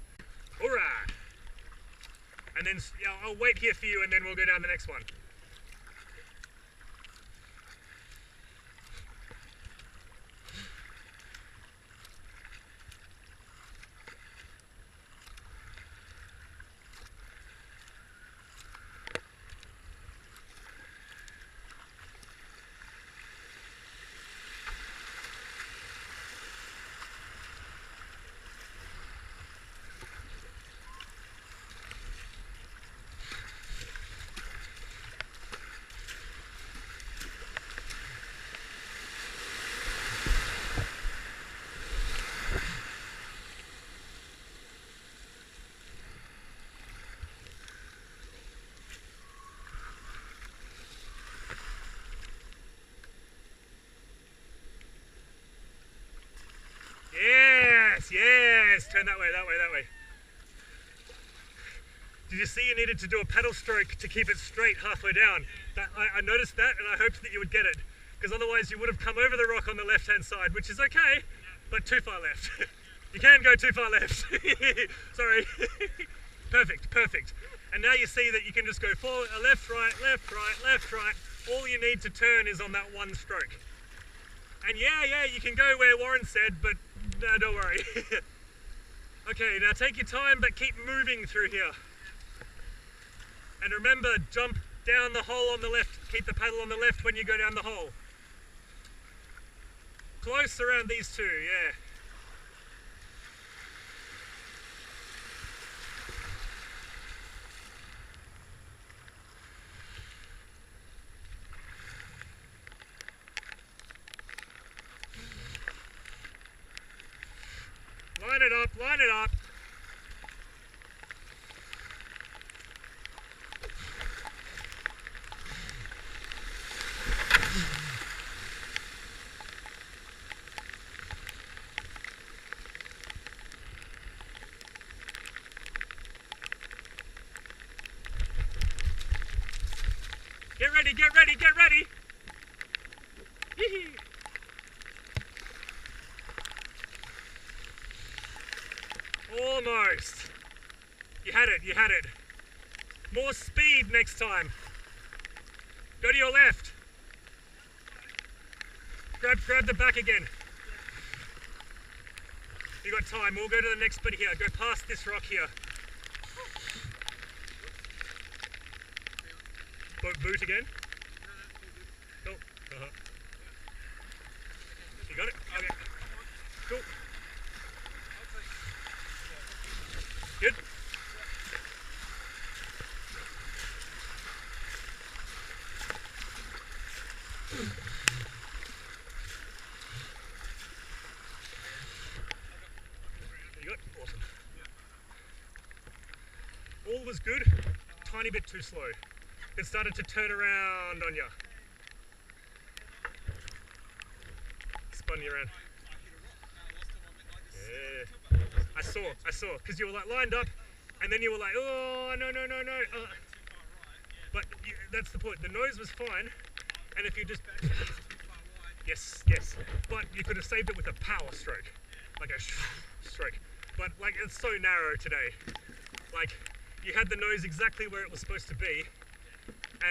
All right. And then I'll wait here for you, and then we'll go down the next one. Yes, turn that way. Did you see you needed to do a paddle stroke to keep it straight halfway down? I noticed that and I hoped that you would get it, because otherwise you would have come over the rock on the left hand side, which is okay, but too far left. You can go too far left. Sorry. Perfect. And now you see that you can just go forward, left, right. All you need to turn is on that one stroke. And yeah, you can go where Warren said, but no, don't worry. Okay, now take your time, but keep moving through here. And remember, jump down the hole on the left. Keep the paddle on the left when you go down the hole. Close around these two, yeah. Line it up. Get ready, get ready, get ready. Yee-hee. Almost. You had it, you had it. More speed next time. Go to your left. Grab the back again. You got time. We'll go to the next bit here. Go past this rock here. Boot again. Cool. You got it? Okay. Cool. Good. You got it? Awesome. All was good. Tiny bit too slow. It started to turn around on you. Spun you around. Yeah. I saw, because you were like lined up, and then you were like, oh, no. But that's the point. The nose was fine, and if you just, yes. But you could have saved it with a power stroke, like a stroke. But like it's so narrow today. Like you had the nose exactly where it was supposed to be,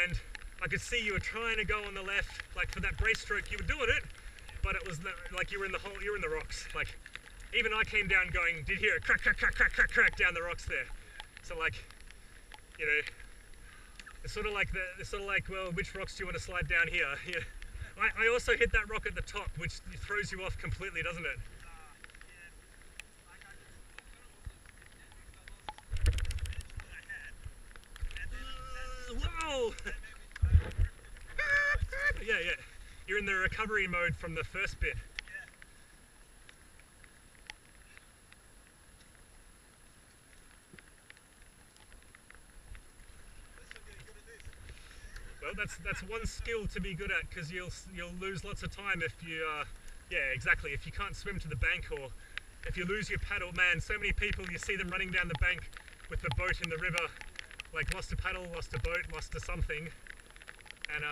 and I could see you were trying to go on the left. Like for that brace stroke, you were doing it, but it was like you were in the hole. You were in the rocks. Like. Even I came down going, did hear it crack down the rocks there. So like, you know, it's sort of like well, which rocks do you want to slide down here? Yeah. I also hit that rock at the top, which throws you off completely, doesn't it? Whoa! Yeah. You're in the recovery mode from the first bit. Well, that's one skill to be good at, because you'll lose lots of time if you yeah, exactly, if you can't swim to the bank, or if you lose your paddle. Man, so many people, you see them running down the bank with the boat in the river, like lost a paddle, lost a boat, lost a something, and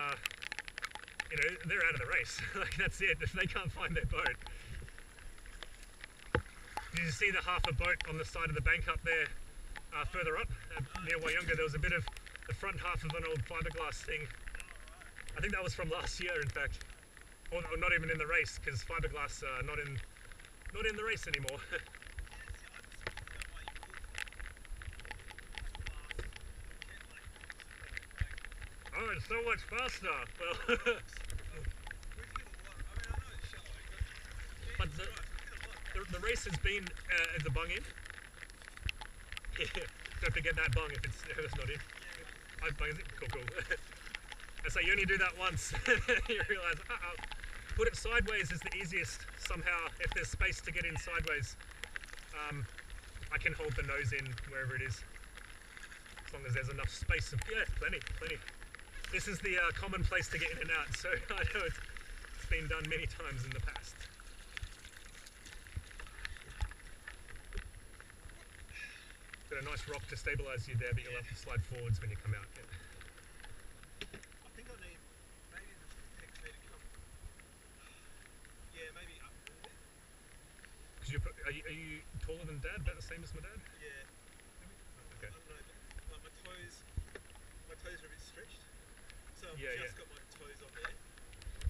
you know, they're out of the race. Like that's it, if they can't find their boat. Did you see the half a boat on the side of the bank up there, further up near Walyunga? There was a bit of the front half of an old fiberglass thing. I think that was from last year, in fact, or not even in the race, because fiberglass not in the race anymore. Oh, it's so much faster. Well, but the race has been the bung in. Don't forget that bung if it's not in. Cool. And so you only do that once. You realise, put it sideways is the easiest somehow. If there's space to get in sideways, I can hold the nose in wherever it is, as long as there's enough space. Yeah, plenty. This is the common place to get in and out, so I know it's been done many times in the past. Got a nice rock to stabilise you there, but you'll have to slide forwards when you come out. Yeah. I think I need maybe the next me to come. Yeah, maybe up a little bit. Are you taller than Dad? About the same as my dad? Yeah. Okay. I don't know, but like my toes are a bit stretched. So I've just got my toes on there.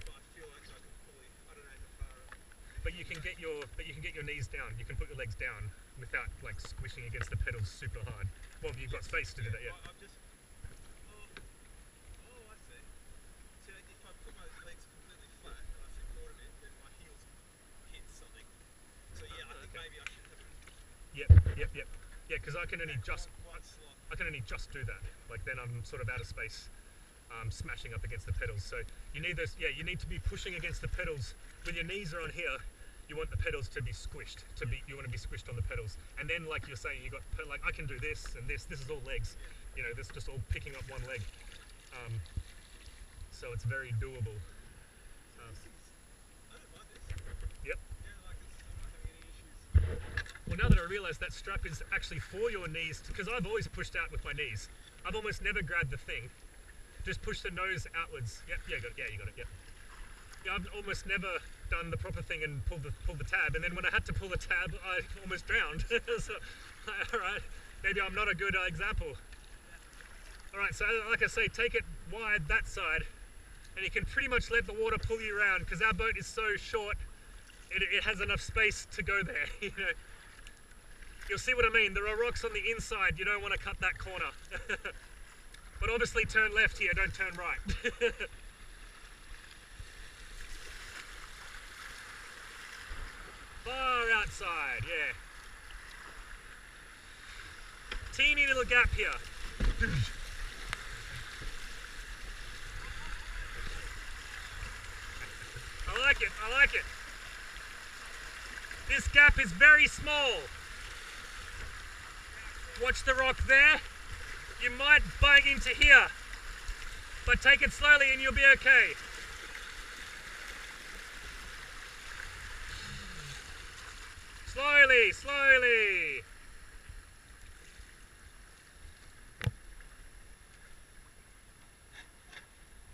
But I feel like I can probably, I don't know how far. But you can get your knees down. You can put your legs down without like squishing against the pedals super hard. Well, you've got space to do that, yeah. I've just, I see. So if I put my legs completely flat and I support a bit, then my heels hit something. So yeah, I think maybe I should have. Yep. Yeah, because I can only just do that. Like then I'm sort of out of space, smashing up against the pedals. So you need those. Yeah, you need to be pushing against the pedals. When your knees are on here, you want the pedals to be squished. You want to be squished on the pedals. And then, like you're saying, you got like I can do this and this. This is all legs. You know, this is just all picking up one leg. So it's very doable. Yep. Well, now that I realise that strap is actually for your knees, because I've always pushed out with my knees. I've almost never grabbed the thing. Just push the nose outwards. Yep, yeah, got it. Yeah, you got it. Yep. Yeah, I've almost never done the proper thing and pulled the tab, and then when I had to pull the tab, I almost drowned. So, all right, maybe I'm not a good example. All right, so like I say, take it wide that side, and you can pretty much let the water pull you around because our boat is so short. It has enough space to go there. You know, you'll see what I mean. There are rocks on the inside. You don't want to cut that corner. But obviously turn left here, don't turn right. Far outside, yeah. Teeny little gap here. I like it, I like it. This gap is very small. Watch the rock there. You might bang into here, but take it slowly and you'll be okay. Slowly, slowly.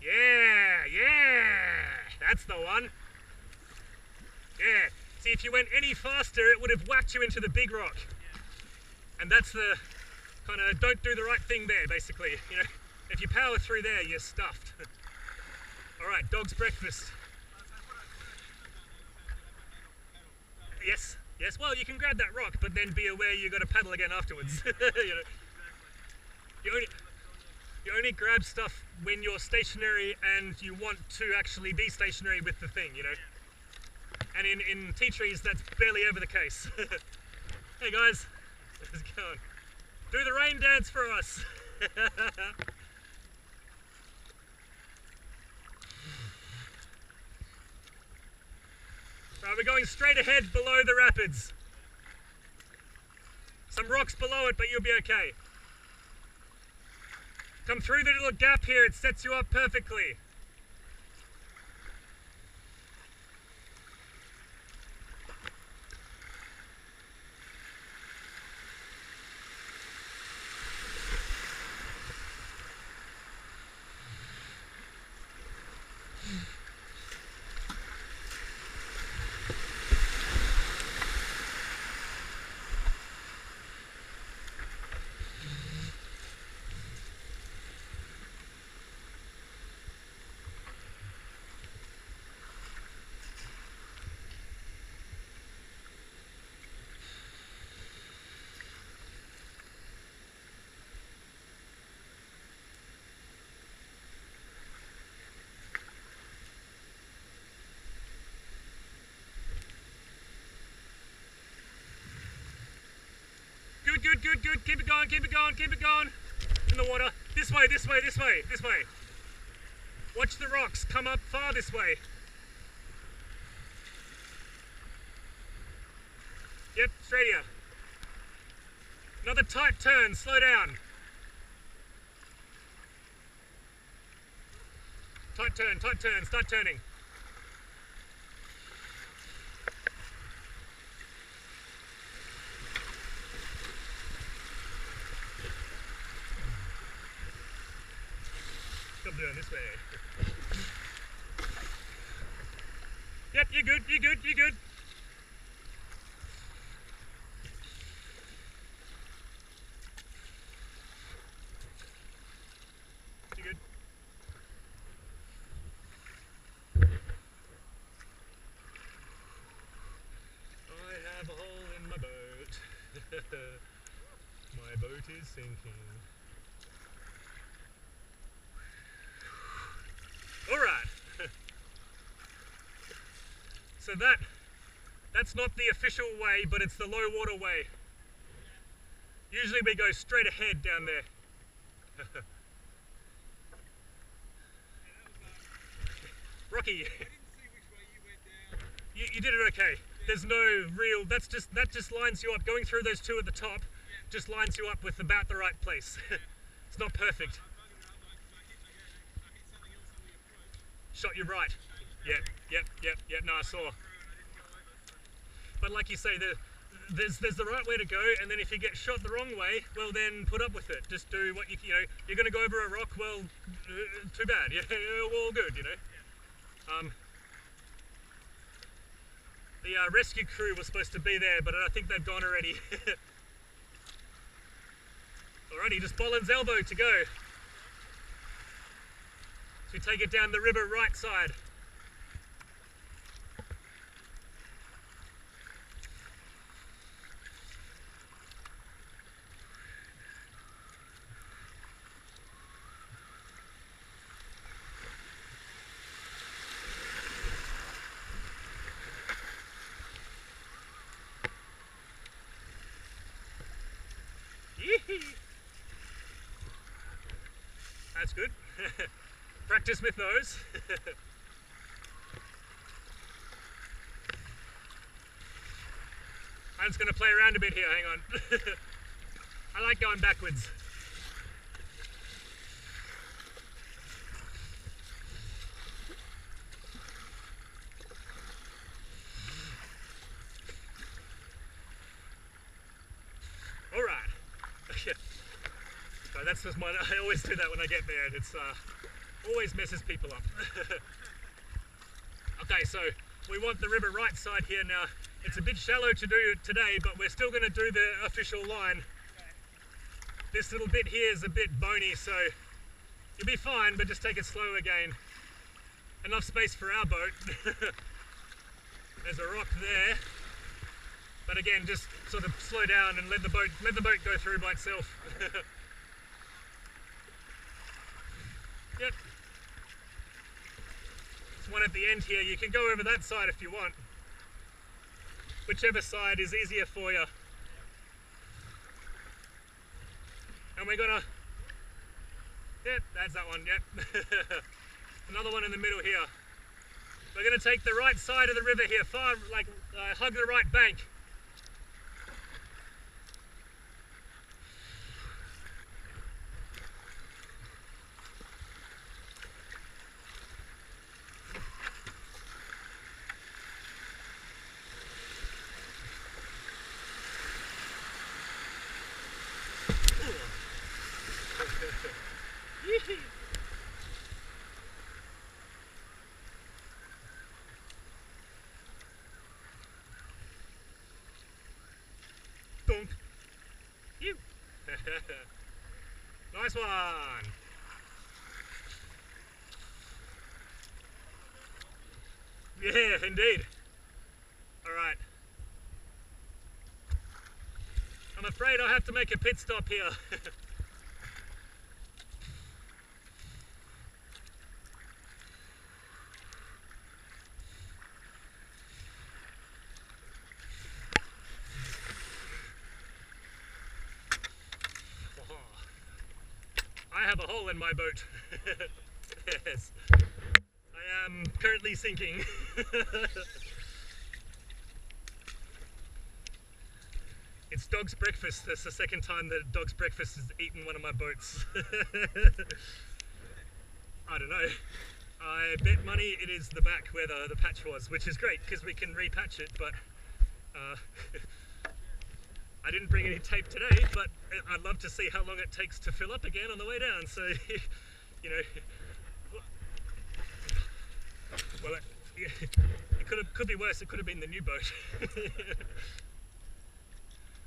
Yeah, yeah, that's the one. Yeah, see, if you went any faster, it would have whacked you into the big rock. And that's the kind of don't do the right thing there, basically. You know, if you power through there, you're stuffed. All right, dog's breakfast. Yes, yes. Well, you can grab that rock, but then be aware you got to paddle again afterwards. You know, you only grab stuff when you're stationary and you want to actually be stationary with the thing. You know, and in tea trees, that's barely ever the case. Hey guys, how's it going? Do the rain dance for us. Right, we're going straight ahead below the rapids. Some rocks below it, but you'll be okay. Come through the little gap here, it sets you up perfectly. Good, good, good. Keep it going, keep it going, keep it going. In the water. This way, this way, this way, this way. Watch the rocks. Come up far this way. Yep, straight here. Another tight turn. Slow down. Tight turn, tight turn. Start turning. Stop doing this way. Yep, you're good, you're good, you're good. You're good. I have a hole in my boat. My boat is sinking. Alright, so that's not the official way, but it's the low water way. Usually we go straight ahead down there. Rocky, you did it okay. There's no real, that just lines you up. Going through those two at the top just lines you up with about the right place. It's not perfect. Shot you right. Yep, no, I saw. But like you say, there's the right way to go, and then if you get shot the wrong way, well then put up with it. Just do what you know. You're going to go over a rock, well, too bad. Yeah, all good, you know. The rescue crew was supposed to be there, but I think they've gone already. Alrighty, just Bollands elbow to go. So we take it down the river right side. That's good. Practice with those. I'm just going to play around a bit here, hang on. I like going backwards. Alright. So that's just I always do that when I get there, and it's always messes people up. Okay, so we want the river right side here now. It's a bit shallow to do today, but we're still going to do the official line. This little bit here is a bit bony, so you'll be fine, but just take it slow again. Enough space for our boat. There's a rock there, but again, just sort of slow down and let the boat go through by itself. Yep. There's one at the end here. You can go over that side if you want. Whichever side is easier for you. And we're gonna... Yep, that's that one, yep. Another one in the middle here. We're gonna take the right side of the river here, far, like, hug the right bank. Dunk. You. Nice one. Yeah, indeed. All right. I'm afraid I'll have to make a pit stop here. I have a hole in my boat. Yes. I am currently sinking. It's dog's breakfast. That's the second time that dog's breakfast has eaten one of my boats. I don't know. I bet money it is the back where the patch was, which is great because we can repatch it, but I didn't bring any tape today, but I'd love to see how long it takes to fill up again on the way down, so, you know, well, it could be worse. It could have been the new boat.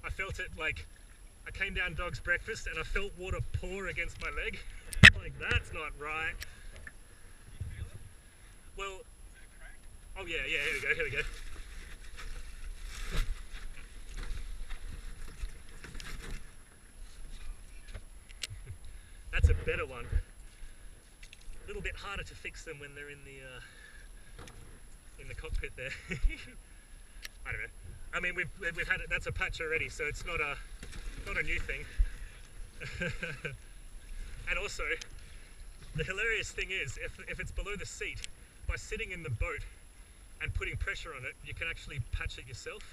I felt it, like, I came down dog's breakfast and I felt water pour against my leg. Like, that's not right. Well, oh yeah, here we go. That's a better one. A little bit harder to fix them when they're in the cockpit there. I don't know. I mean, we've had it. That's a patch already, so it's not a new thing. And also, the hilarious thing is, if it's below the seat, by sitting in the boat and putting pressure on it, you can actually patch it yourself.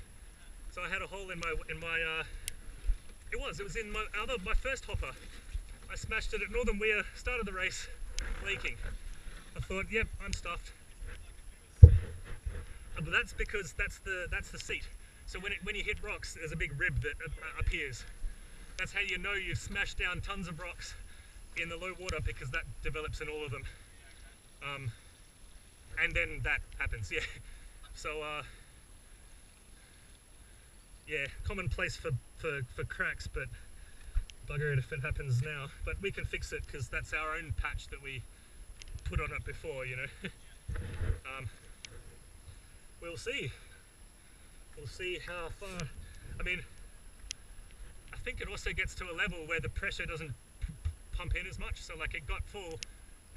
So I had a hole in my it was in my first hopper. I smashed it at Northern Weir, started the race, leaking. I thought, yep, I'm stuffed. But that's because that's the seat. So when you hit rocks, there's a big rib that appears. That's how you know you've smashed down tons of rocks in the low water, because that develops in all of them. And then that happens, yeah. So, yeah, commonplace for cracks, but bugger it if it happens now. But we can fix it, because that's our own patch that we put on it before, you know. We'll see. We'll see how far. I mean, I think it also gets to a level where the pressure doesn't pump in as much. So like it got full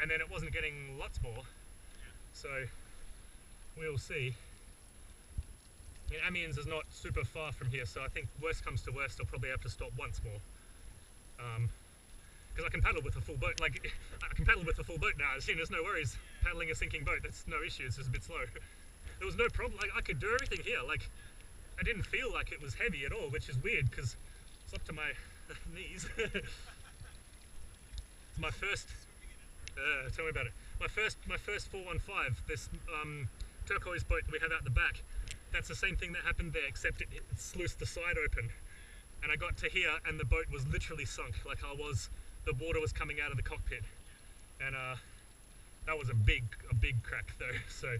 and then it wasn't getting lots more. So we'll see. And Amiens is not super far from here, so I think worst comes to worst, I'll probably have to stop once more. Because I can paddle with a full boat. Like, I can paddle with a full boat now. There's no worries. Paddling a sinking boat, that's no issue. It's just a bit slow. There was no problem. Like, I could do everything here. Like, I didn't feel like it was heavy at all, which is weird because it's up to my knees. It's my first. Tell me about it. My first 415. This turquoise boat that we have out the back. That's the same thing that happened there, except it sluiced the side open, and I got to here, and the boat was literally sunk. Like the water was coming out of the cockpit, and that was a big crack though. So.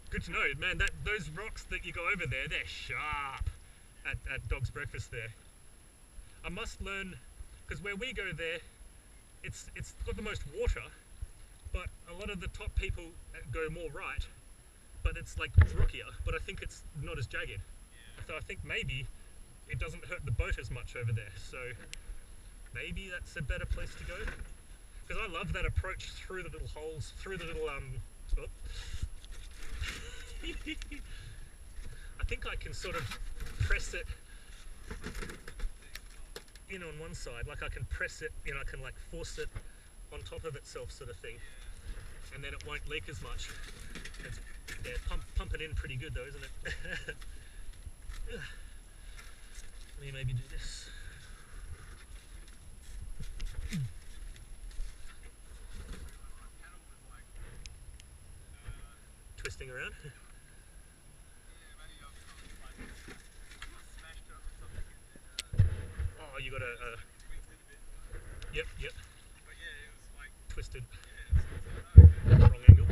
Good to know, man. Those rocks that you go over there, they're sharp at Dog's Breakfast there. I must learn, because where we go there, it's got the most water, but a lot of the top people go more right, but it's like rockier, but I think it's not as jagged. So I think maybe it doesn't hurt the boat as much over there. So maybe that's a better place to go. Because I love that approach through the little holes, through the little I think I can sort of press it in on one side, like I can press it, you know, I can like force it on top of itself sort of thing, and then it won't leak as much. It's, yeah, pump it in pretty good though, isn't it? Let me maybe do this. Twisting around. Oh, you got a yep. Twisted. Wrong angle.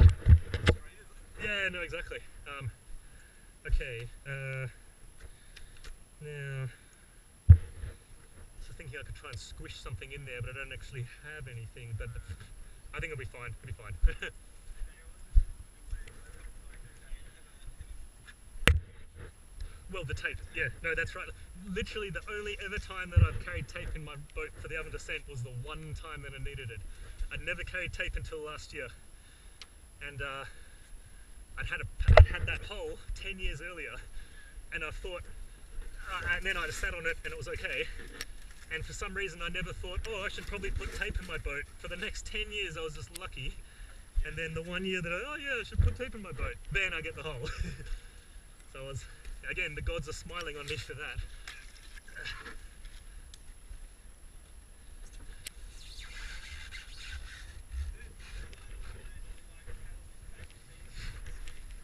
Yeah, no, exactly. Okay. Now, so thinking I could try and squish something in there, but I don't actually have anything. But I think it'll be fine. It'll be fine. Well, the tape, yeah, no, that's right. Literally the only ever time that I've carried tape in my boat for the Avon descent was the one time that I needed it. I'd never carried tape until last year, and I'd had that hole 10 years earlier, and I thought, and then I sat on it and it was okay. And for some reason I never thought, oh, I should probably put tape in my boat. For the next 10 years I was just lucky, and then the 1 year that I should put tape in my boat, then I get the hole. So I was. Again, the gods are smiling on me for that.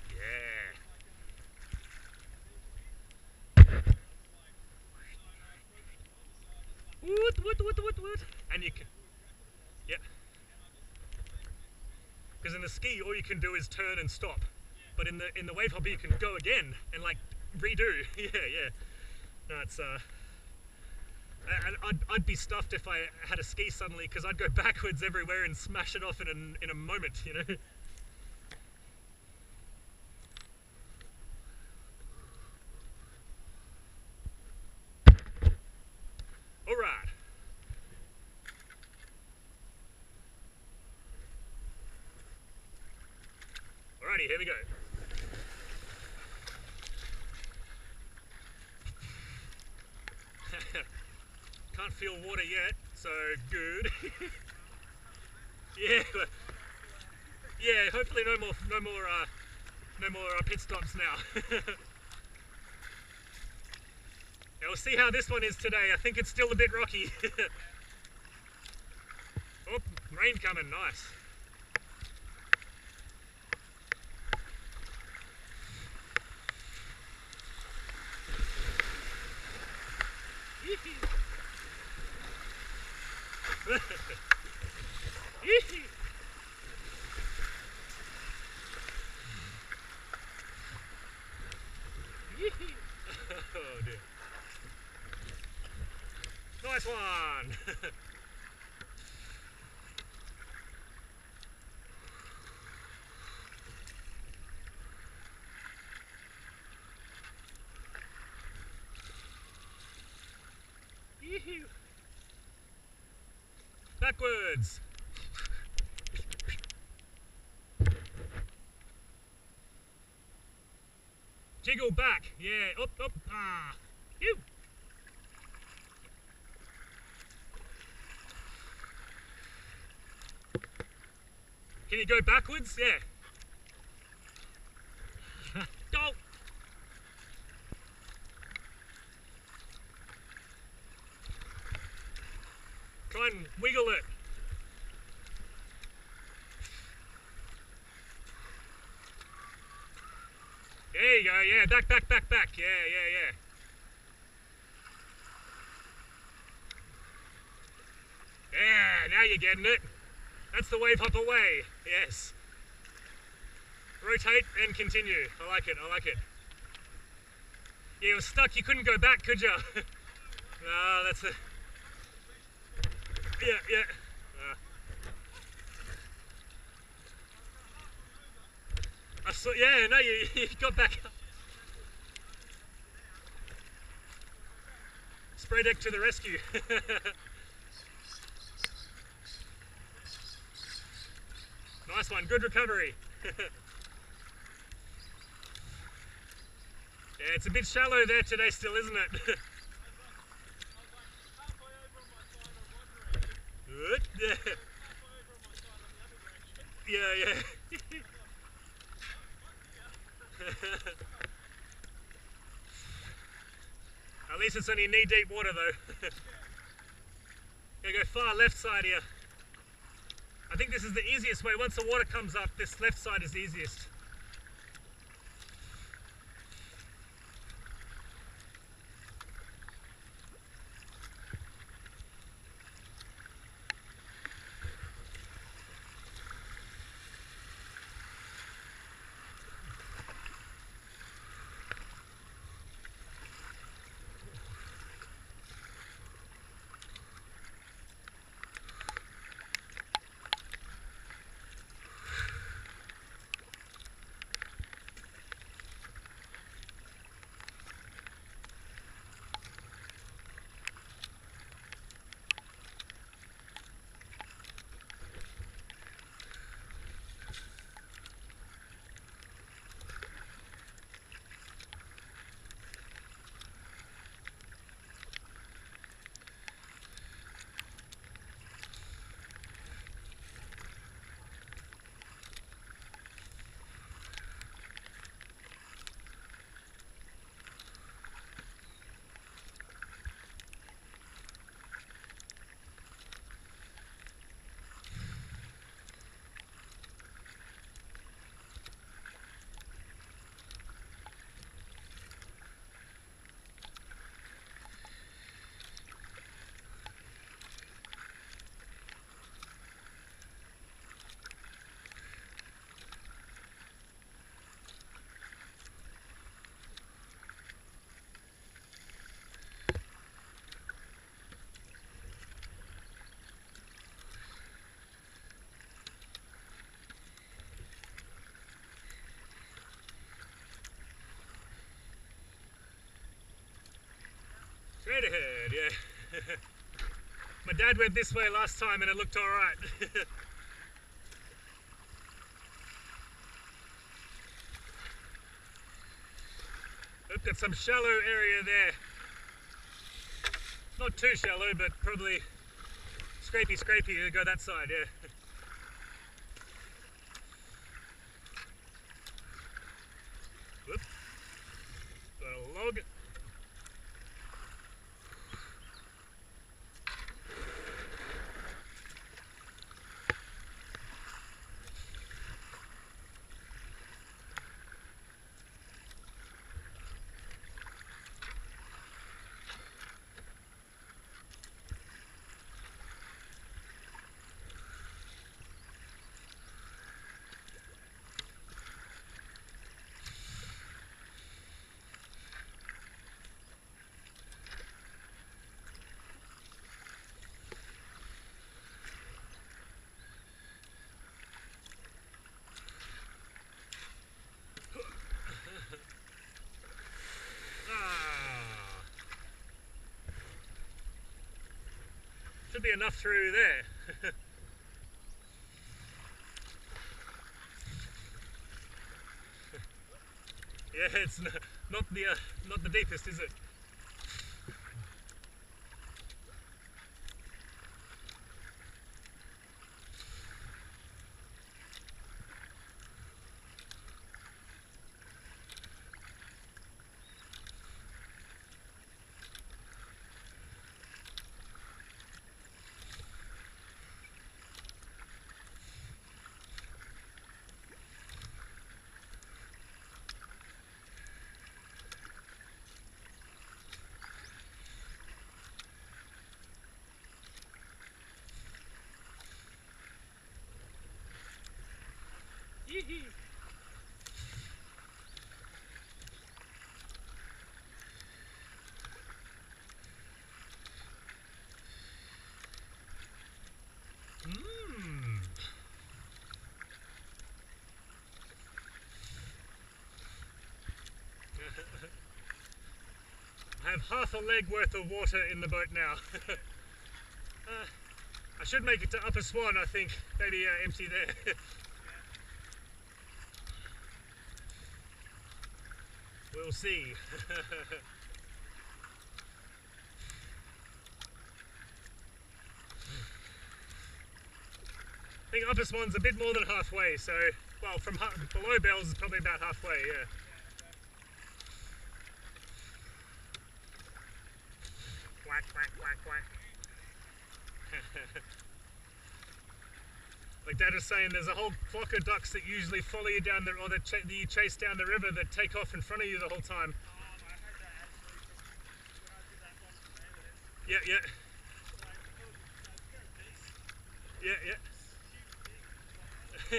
Yeah. Woot. And you can, yeah. Because in the ski, all you can do is turn and stop. But in the Wavehopper, you can go again and like redo. Yeah. No, it's I'd be stuffed if I had a ski suddenly, because I'd go backwards everywhere and smash it off in a moment, you know. All right. Alrighty, here we go. Can't feel water yet, so good. Yeah, hopefully no more pit stops now. Yeah, we'll see how this one is today. I think it's still a bit rocky. Oh, rain coming, nice. Oh dear. Nice one! Yee-hoo. Backwards! Jiggle back, yeah, up, ah, you. Can you go backwards? Yeah. Go. Try and wiggle it. There you go, yeah, back, back, back, back, yeah, yeah, yeah. Yeah, now you're getting it. That's the Wavehopper way, yes. Rotate and continue. I like it, I like it. Yeah, you were stuck, you couldn't go back, could you? No, that's a... Yeah, yeah. I saw, yeah, no, you got back up. Spray deck to the rescue. Nice one, good recovery. Yeah, it's a bit shallow there today still, isn't it? Good, yeah. Yeah, yeah. At least it's only knee-deep water though. Gonna go far left side here. I think this is the easiest way. Once the water comes up, this left side is the easiest. Straight ahead, yeah. My dad went this way last time and it looked alright. Look at some shallow area there. Not too shallow, but probably scrapey to go that side, yeah. Whoop. Got a log. Should be enough through there. Yeah, it's not the deepest, is it? Yee-hee. I have half a leg worth of water in the boat now. I should make it to Upper Swan, I think. Maybe empty there. We'll see. I think Upper Swan's a bit more than halfway, so, well, from below Bells is probably about halfway, yeah. Quack, quack, quack, quack. Like Dad was saying, there's a whole flock of ducks that usually follow you down the, or that you chase down the river that take off in front of you the whole time. I heard that actually when I did that one from Amiens. Yeah, yeah. Yeah, yeah.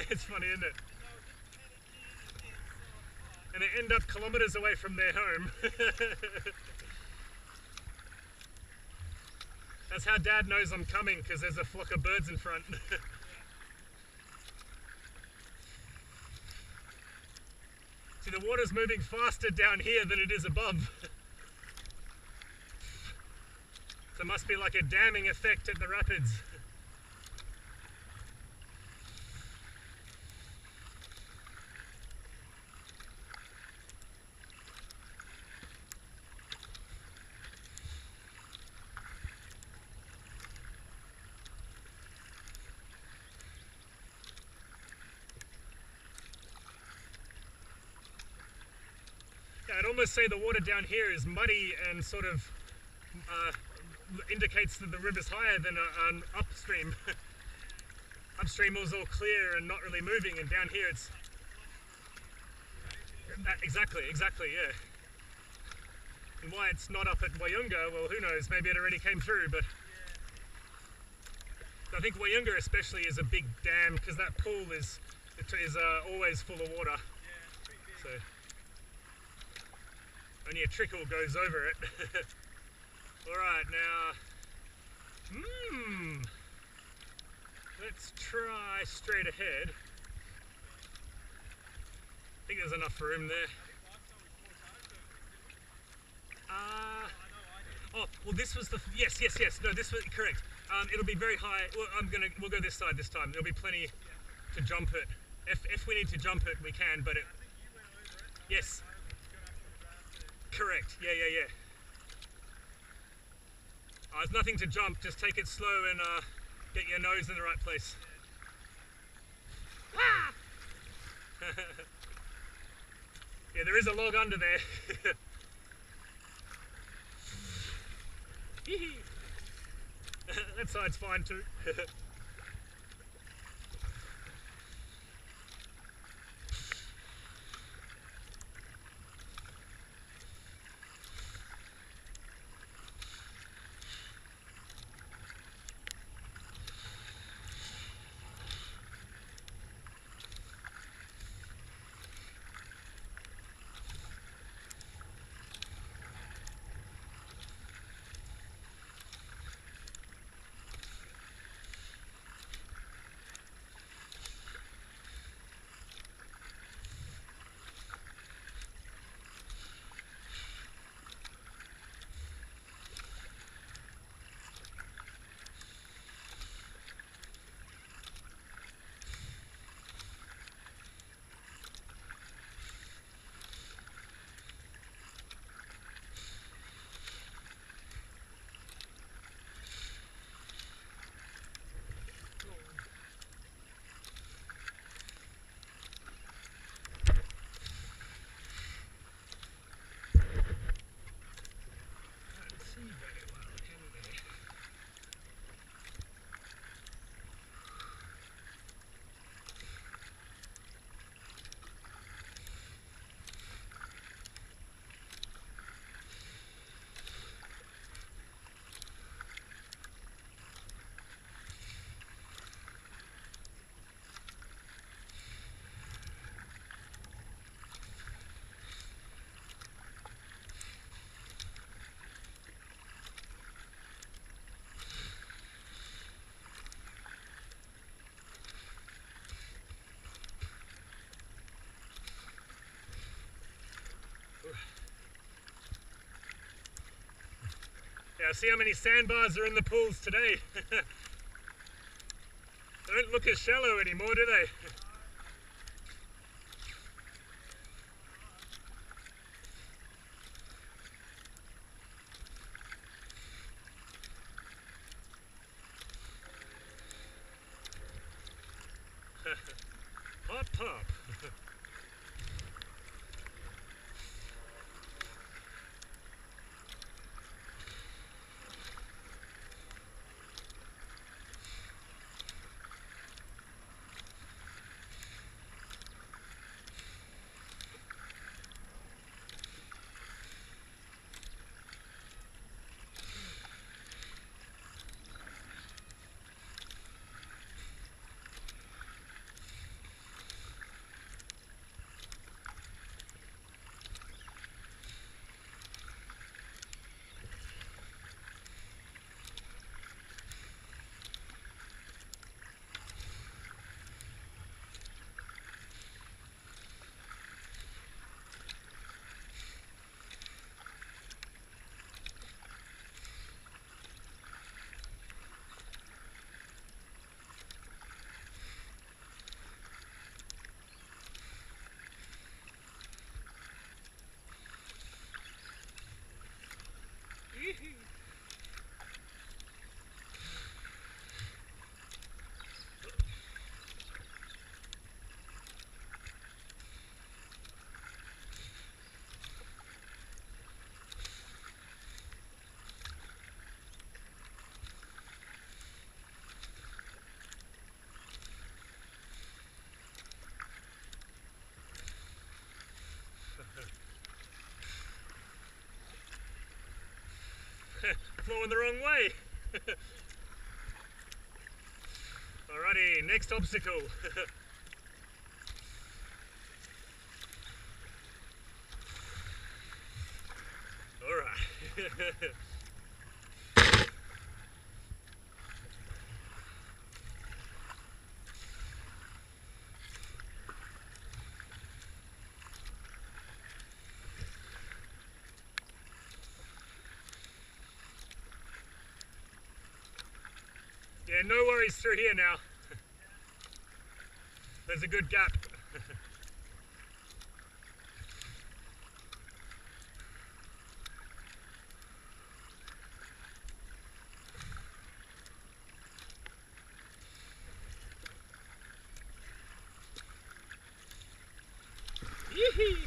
It's funny, isn't it? And they end up kilometres away from their home. That's how Dad knows I'm coming, because there's a flock of birds in front. See, the water's moving faster down here than it is above. So it must be like a damming effect at the rapids. I'd almost say the water down here is muddy and sort of indicates that the river's higher than an upstream. Upstream was all clear and not really moving, and down here it's... Exactly, yeah. And why it's not up at Walyunga, well, who knows, maybe it already came through, but... I think Walyunga especially is a big dam, because that pool is always full of water. So... only a trickle goes over it. Alright, now... let's try straight ahead. I think there's enough room there. Oh, well this was the... Yes. No, this was correct. It'll be very high. Well, we'll go this side this time. There'll be plenty to jump it. If we need to jump it, we can, but it... Yes. Correct, yeah. There's nothing to jump, just take it slow and get your nose in the right place. Ah! Yeah, there is a log under there. That side's fine too. Yeah, see how many sandbars are in the pools today. They don't look as shallow anymore, do they? Pop, pop. Flowing the wrong way. Alrighty, next obstacle. Alright. Yeah, no worries through here now. There's a good gap. Yee-hee.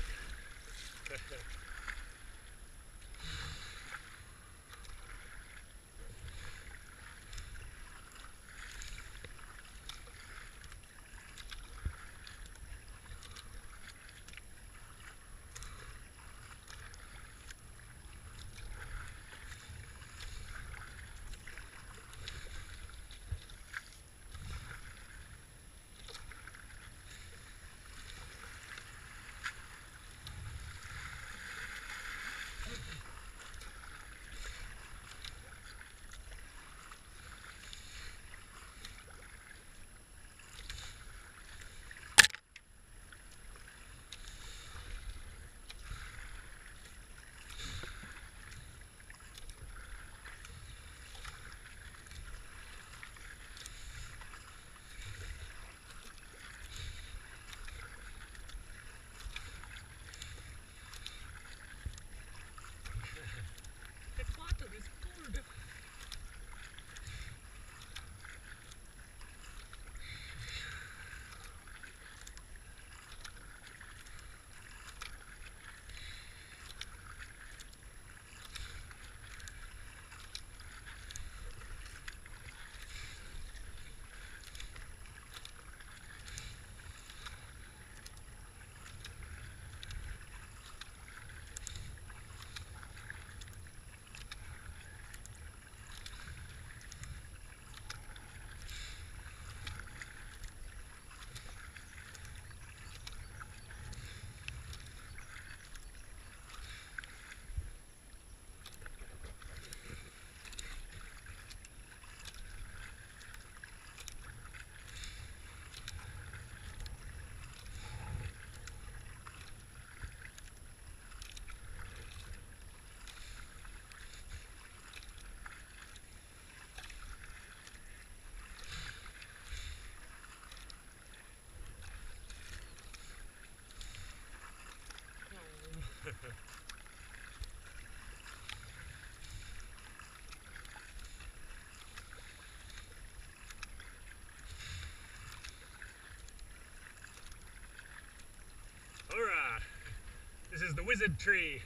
is the wizard tree.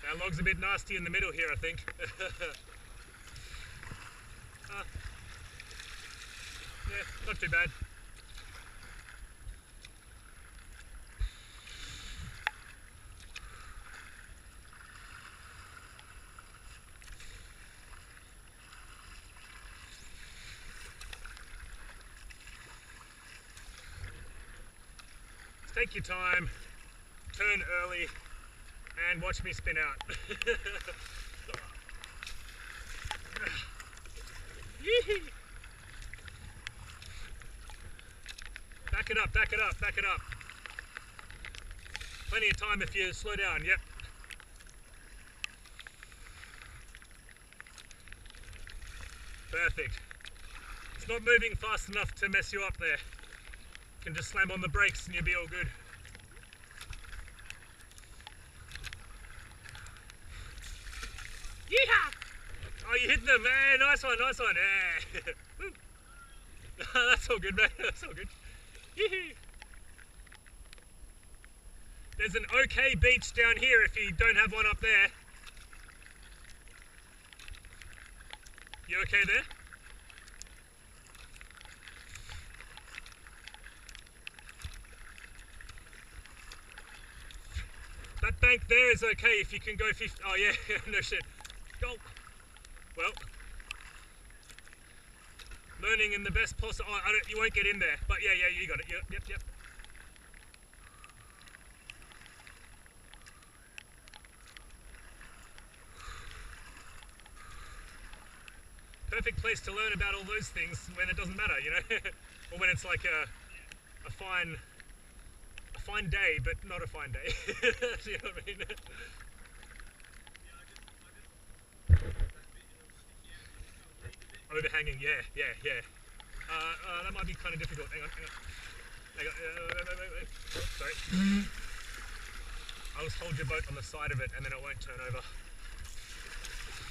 That log's a bit nasty in the middle here, I think. Yeah, not too bad. Take your time, turn early, and watch me spin out. Back it up, back it up, back it up. Plenty of time if you slow down, yep. Perfect. It's not moving fast enough to mess you up there. Can just slam on the brakes and you'll be all good. Yeehaw! Oh, you hit them, man. Nice one, nice one. Yeah. That's all good, man. That's all good. Yee-hoo. There's an okay beach down here if you don't have one up there. You okay there? That bank there is okay if you can go 50. Oh yeah, no shit. Go. Well, learning in the best possible. Oh, you won't get in there, but yeah, you got it. Yep. Perfect place to learn about all those things when it doesn't matter, you know, or when it's like a fine day, but not a fine day. Do you know what I mean? Overhanging, yeah. That might be kind of difficult. Hang on. Oh, sorry. I'll just hold your boat on the side of it and then it won't turn over.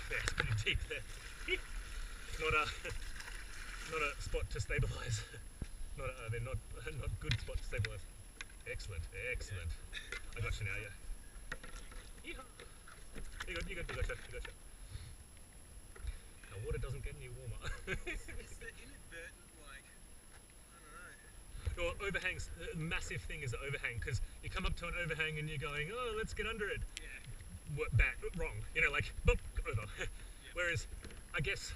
Yeah, it's pretty deep there. Not a spot to stabilise. Not good spot to stabilise. Excellent. I got you now, yeah. Yeehaw. You gotcha. Now water doesn't get any warmer. It's the inadvertent, like, I don't know. Well, overhangs, the massive thing is the overhang, because you come up to an overhang and you're going, oh, let's get under it. Yeah. Wrong. You know, like, boop, over. Yeah. Whereas, I guess,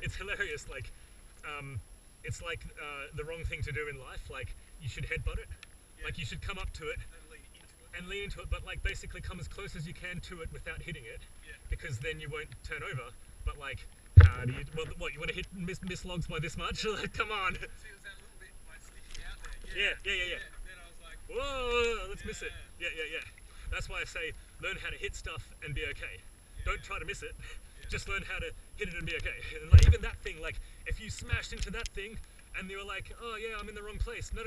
it's hilarious, like, it's like the wrong thing to do in life, like, you should headbutt it. Yeah. Like, you should come up to it and lean into it, but like basically come as close as you can to it without hitting it, because then you won't turn over. But like, how do you? Well, what you want to hit miss logs by this much? Like, come on. See, it was that little bit like sticking out there. Yeah. Then I was like, whoa, let's miss it. Yeah. That's why I say learn how to hit stuff and be okay. Don't try to miss it. Just learn how to hit it and be okay. And like even that thing, like if you smashed into that thing and you were like, oh yeah, I'm in the wrong place. No,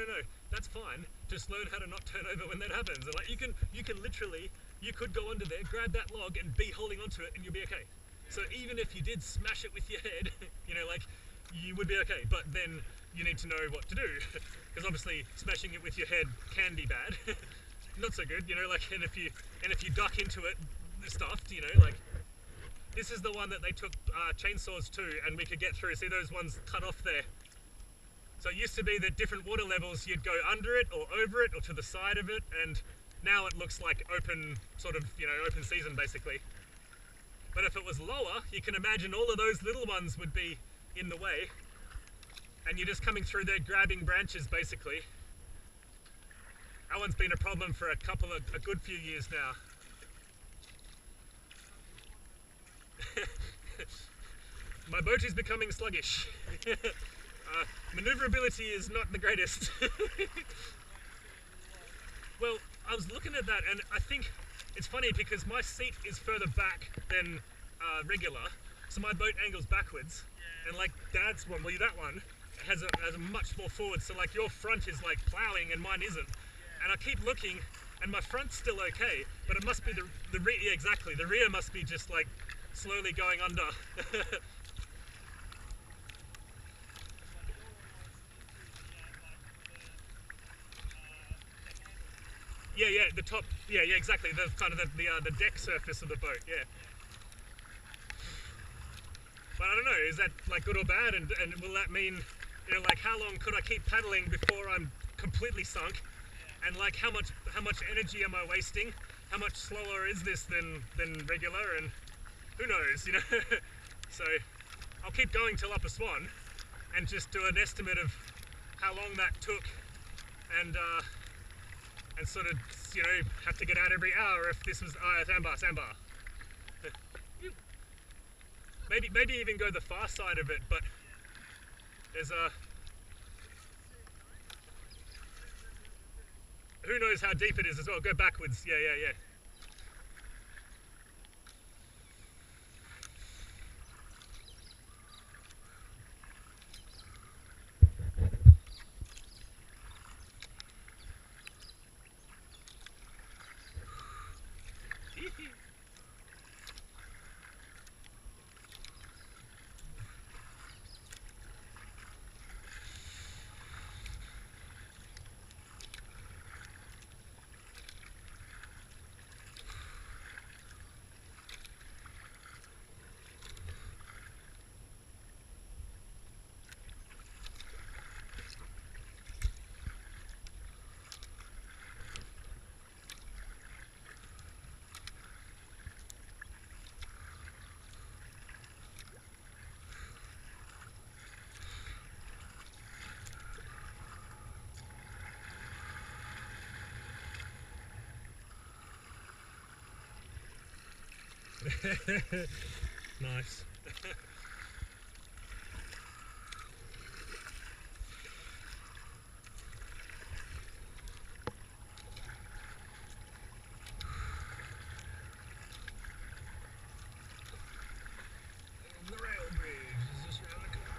that's fine. Just learn how to not turn over when that happens. And like you can literally, you could go under there, grab that log and be holding onto it and you'll be okay. So even if you did smash it with your head, you know, like you would be okay. But then you need to know what to do, because obviously smashing it with your head can be bad. Not so good, you know, like, and if you duck into it, stuffed, you know, like, this is the one that they took chainsaws to and we could get through. See those ones cut off there? So it used to be that different water levels, you'd go under it or over it or to the side of it, and now it looks like open, sort of, you know, open season basically. But if it was lower, you can imagine all of those little ones would be in the way, and you're just coming through there grabbing branches basically. That one's been a problem for a good few years now. My boat is becoming sluggish. Maneuverability is not the greatest. Well, I was looking at that and I think it's funny because my seat is further back than regular, so my boat angles backwards, and like Dad's one, well that one, has a much more forward, so like your front is like ploughing and mine isn't. And I keep looking and my front's still okay, but it must be the rear, yeah, exactly, the rear must be just like slowly going under. Yeah, the top, yeah, exactly, the kind of the deck surface of the boat, yeah. But I don't know, is that like good or bad, and will that mean, you know, like how long could I keep paddling before I'm completely sunk, and like how much energy am I wasting, how much slower is this than regular, and who knows, you know. So I'll keep going till Upper Swan and just do an estimate of how long that took, and sort of, you know, have to get out every hour if this was sandbar. Maybe even go the far side of it, but there's a who knows how deep it is as well. Go backwards, yeah. Nice. The rail bridge is just around the corner.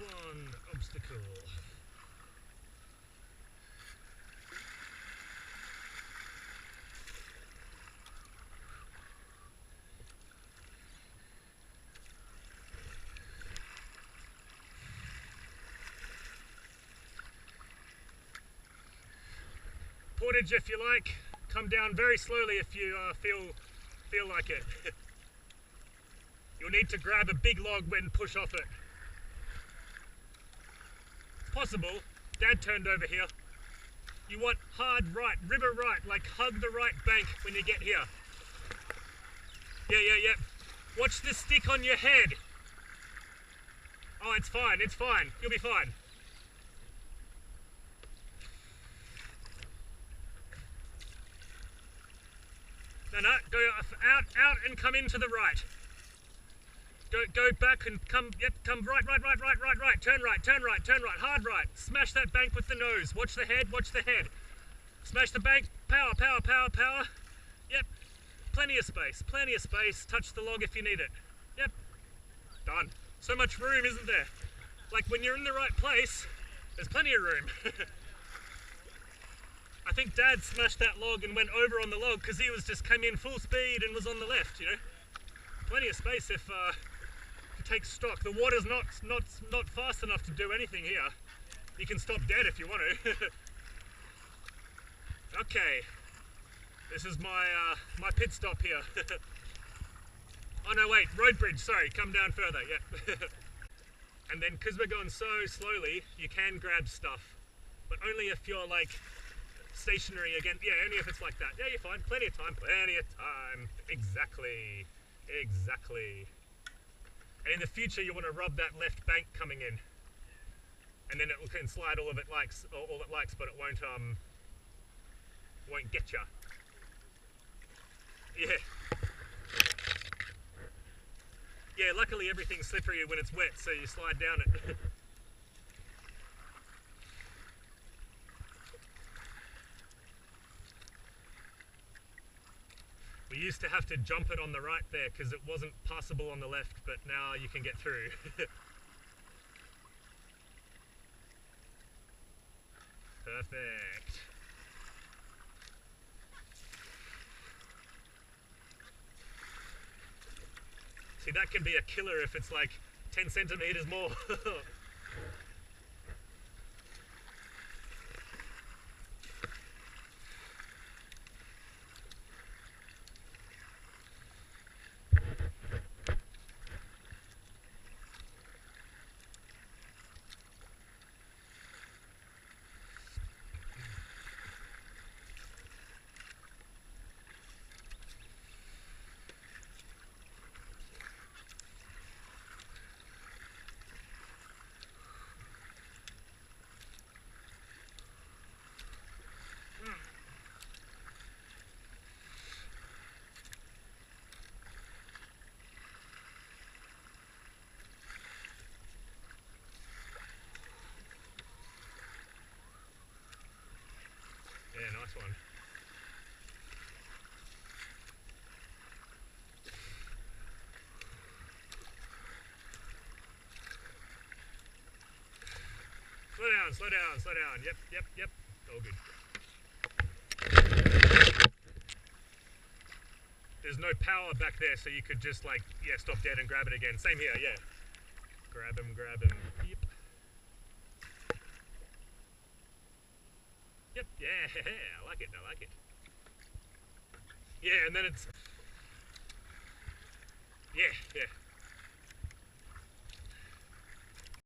Swan obstacle. Portage if you like. Come down very slowly if you feel like it. You'll need to grab a big log and push off it. It's possible. Dad turned over here. You want hard right, river right, like hug the right bank when you get here. Yeah. Watch the stick on your head. Oh, it's fine. You'll be fine. No, go out and come into the right. Go back and come right. Turn right, hard right. Smash that bank with the nose. Watch the head. Smash the bank, power. Yep, plenty of space. Touch the log if you need it. Yep, done. So much room, isn't there? Like when you're in the right place, there's plenty of room. I think Dad smashed that log and went over on the log because he was just came in full speed and was on the left, you know. Plenty of space if to take stock. The water's not fast enough to do anything here. You can stop dead if you want to. Okay, this is my pit stop here. Oh no, wait, road bridge. Sorry, come down further. Yep. And then because we're going so slowly, you can grab stuff, but only if you're like stationary again. Yeah, only if it's like that. Yeah, you're fine. Plenty of time. Exactly. And in the future, you want to rub that left bank coming in, and then it can slide all it likes, but it won't get ya. Yeah, luckily everything's slippery when it's wet, so you slide down it. We used to have to jump it on the right there because it wasn't passable on the left, but now you can get through. Perfect. See, that can be a killer if it's like 10 centimeters more. Yeah, nice one. Slow down. Yep. All good. There's no power back there, so you could just like, yeah, stop dead and grab it again. Same here, yeah. Grab him. Yep, yeah, I like it. Yeah, and then it's... Yeah.